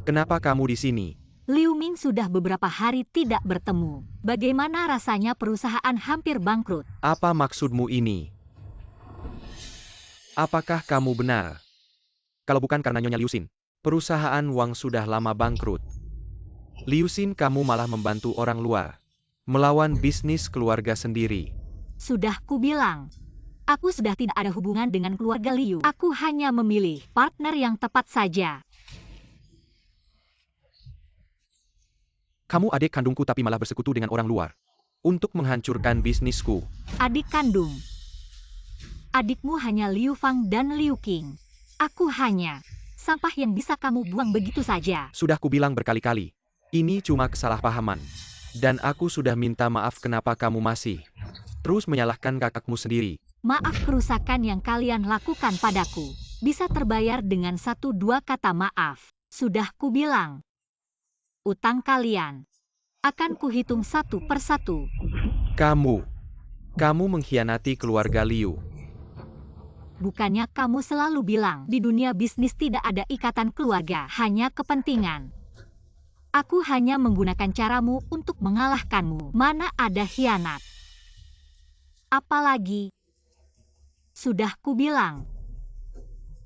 Speaker 1: kenapa kamu di sini?
Speaker 3: Liu Ming sudah beberapa hari tidak bertemu. Bagaimana rasanya perusahaan hampir bangkrut?
Speaker 1: Apa maksudmu ini? Apakah kamu benar? Kalau bukan karena Nyonya Liu Xin, perusahaan Wang sudah lama bangkrut. Liu Xin, kamu malah membantu orang luar, melawan bisnis keluarga sendiri.
Speaker 3: Sudah kubilang, aku sudah tidak ada hubungan dengan keluarga Liu. Aku hanya memilih partner yang tepat saja.
Speaker 1: Kamu adik kandungku tapi malah bersekutu dengan orang luar untuk menghancurkan bisnisku.
Speaker 3: Adik kandung. Adikmu hanya Liu Fang dan Liu Qing. Aku hanya sampah yang bisa kamu buang begitu saja.
Speaker 1: Sudah kubilang berkali-kali, ini cuma kesalahpahaman. Dan aku sudah minta maaf. Kenapa kamu masih terus menyalahkan kakakmu sendiri?
Speaker 3: Maaf, kerusakan yang kalian lakukan padaku bisa terbayar dengan 1-2 kata maaf. Sudah kubilang. Utang kalian akan kuhitung satu persatu.
Speaker 1: Kamu mengkhianati keluarga Liu.
Speaker 3: Bukannya kamu selalu bilang di dunia bisnis tidak ada ikatan keluarga, hanya kepentingan. Aku hanya menggunakan caramu untuk mengalahkanmu. Mana ada khianat. Apalagi, sudah kubilang,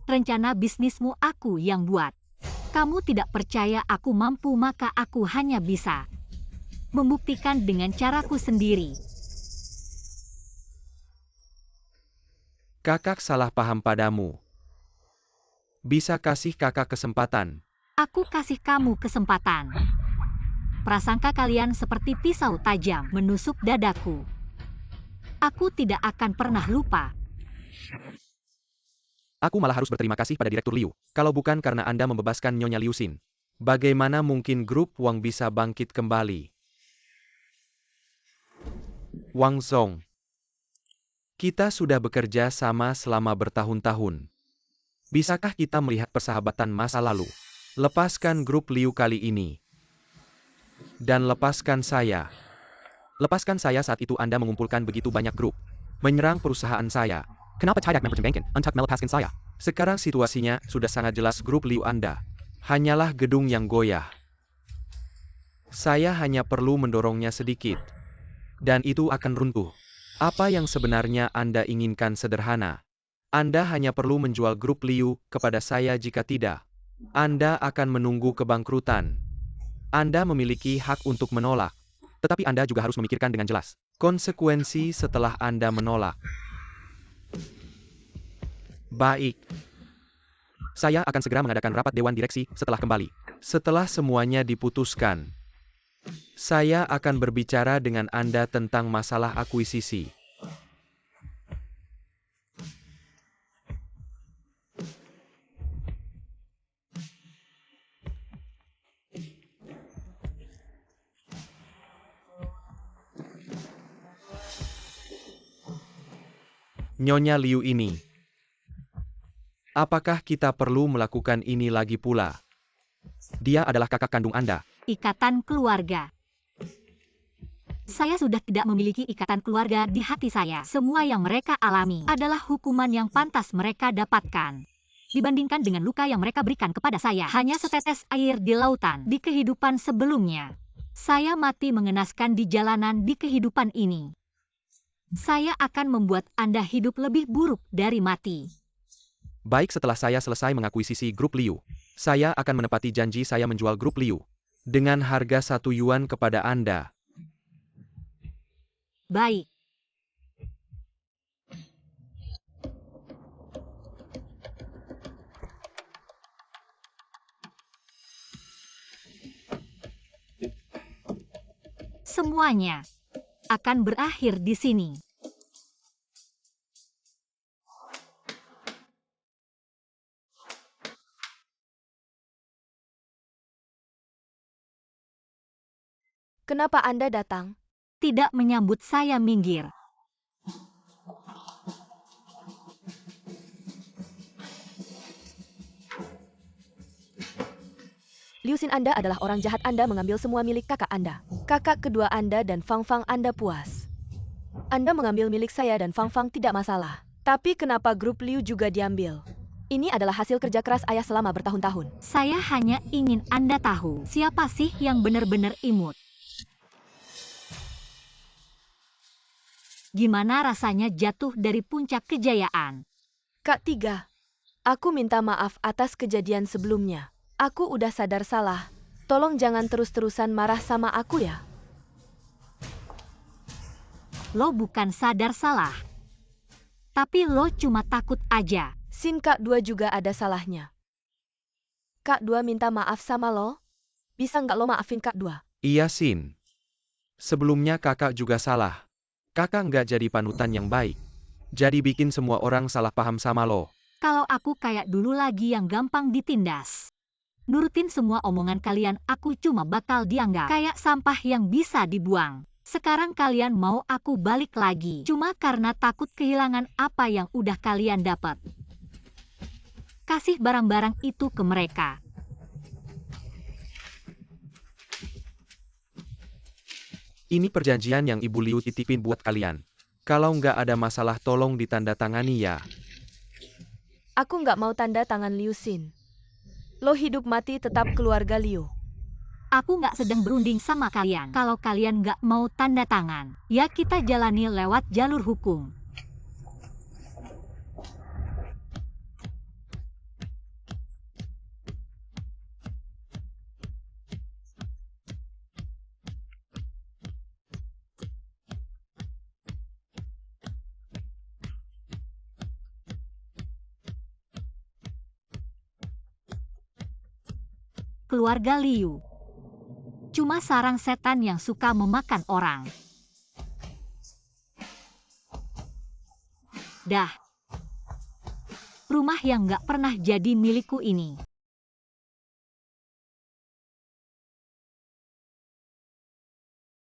Speaker 3: rencana bisnismu aku yang buat. Kamu tidak percaya aku mampu, maka aku hanya bisa membuktikan dengan caraku sendiri.
Speaker 1: Kakak salah paham padamu. Bisa kasih kakak kesempatan.
Speaker 3: Aku kasih kamu kesempatan. Prasangka kalian seperti pisau tajam menusuk dadaku. Aku tidak akan pernah lupa.
Speaker 1: Aku malah harus berterima kasih pada Direktur Liu. Kalau bukan karena Anda membebaskan Nyonya Liu Xin, bagaimana mungkin grup Wang bisa bangkit kembali? Wang Zong, kita sudah bekerja sama selama bertahun-tahun. Bisakah kita melihat persahabatan masa lalu? Lepaskan grup Liu kali ini. Dan lepaskan saya. Lepaskan saya. Saat itu Anda mengumpulkan begitu banyak grup, menyerang perusahaan saya. Kenapa tidak mempertimbangkan untuk melepaskan saya? Sekarang situasinya sudah sangat jelas. Grup Liu Anda hanyalah gedung yang goyah. Saya hanya perlu mendorongnya sedikit, dan itu akan runtuh. Apa yang sebenarnya Anda inginkan sederhana. Anda hanya perlu menjual grup Liu kepada saya. Jika tidak, Anda akan menunggu kebangkrutan. Anda memiliki hak untuk menolak. Tetapi Anda juga harus memikirkan dengan jelas konsekuensi setelah Anda menolak. Baik. Saya akan segera mengadakan rapat dewan direksi setelah kembali. Setelah semuanya diputuskan, saya akan berbicara dengan Anda tentang masalah akuisisi. Nyonya Liu ini. Apakah kita perlu melakukan ini lagi pula? Dia adalah kakak kandung Anda.
Speaker 3: Ikatan keluarga. Saya sudah tidak memiliki ikatan keluarga di hati saya. Semua yang mereka alami adalah hukuman yang pantas mereka dapatkan. Dibandingkan dengan luka yang mereka berikan kepada saya, hanya setetes air di lautan di kehidupan sebelumnya. Saya mati mengenaskan di jalanan di kehidupan ini. Saya akan membuat Anda hidup lebih buruk dari mati.
Speaker 1: Baik, setelah saya selesai mengakuisisi grup Liu, saya akan menepati janji saya menjual grup Liu dengan harga 1 yuan kepada Anda.
Speaker 3: Baik. Semuanya akan berakhir di sini.
Speaker 2: Kenapa Anda datang?
Speaker 3: Tidak menyambut saya minggir.
Speaker 2: Liu Xin, Anda adalah orang jahat. Anda mengambil semua milik kakak Anda. Kakak kedua Anda dan Fang Fang Anda puas. Anda mengambil milik saya dan Fang Fang tidak masalah. Tapi kenapa grup Liu juga diambil? Ini adalah hasil kerja keras ayah selama bertahun-tahun.
Speaker 3: Saya hanya ingin Anda tahu, siapa sih yang benar-benar imut? Gimana rasanya jatuh dari puncak kejayaan?
Speaker 2: Kak Tiga, aku minta maaf atas kejadian sebelumnya. Aku udah sadar salah. Tolong jangan terus-terusan marah sama aku ya.
Speaker 3: Lo bukan sadar salah. Tapi lo cuma takut aja.
Speaker 2: Sin, Kak Dua juga ada salahnya. Kak Dua minta maaf sama lo. Bisa nggak lo maafin Kak Dua?
Speaker 1: Iya, Sin. Sebelumnya kakak juga salah. Kakak nggak jadi panutan yang baik. Jadi bikin semua orang salah paham sama lo.
Speaker 3: Kalau aku kayak dulu lagi yang gampang ditindas. Nurutin semua omongan kalian, aku cuma bakal dianggap kayak sampah yang bisa dibuang. Sekarang kalian mau aku balik lagi, cuma karena takut kehilangan apa yang udah kalian dapat. Kasih barang-barang itu ke mereka.
Speaker 1: Ini perjanjian yang Ibu Liu titipin buat kalian. Kalau nggak ada masalah tolong ditandatangani ya.
Speaker 2: Aku nggak mau tanda tangan Liu Xin. Lo hidup mati tetap keluarga Liu.
Speaker 3: Aku nggak sedang berunding sama kalian. Kalau kalian nggak mau tanda tangan, ya kita jalani lewat jalur hukum. Keluarga Liu cuma sarang setan yang suka memakan orang. Dah. Rumah yang nggak pernah jadi milikku ini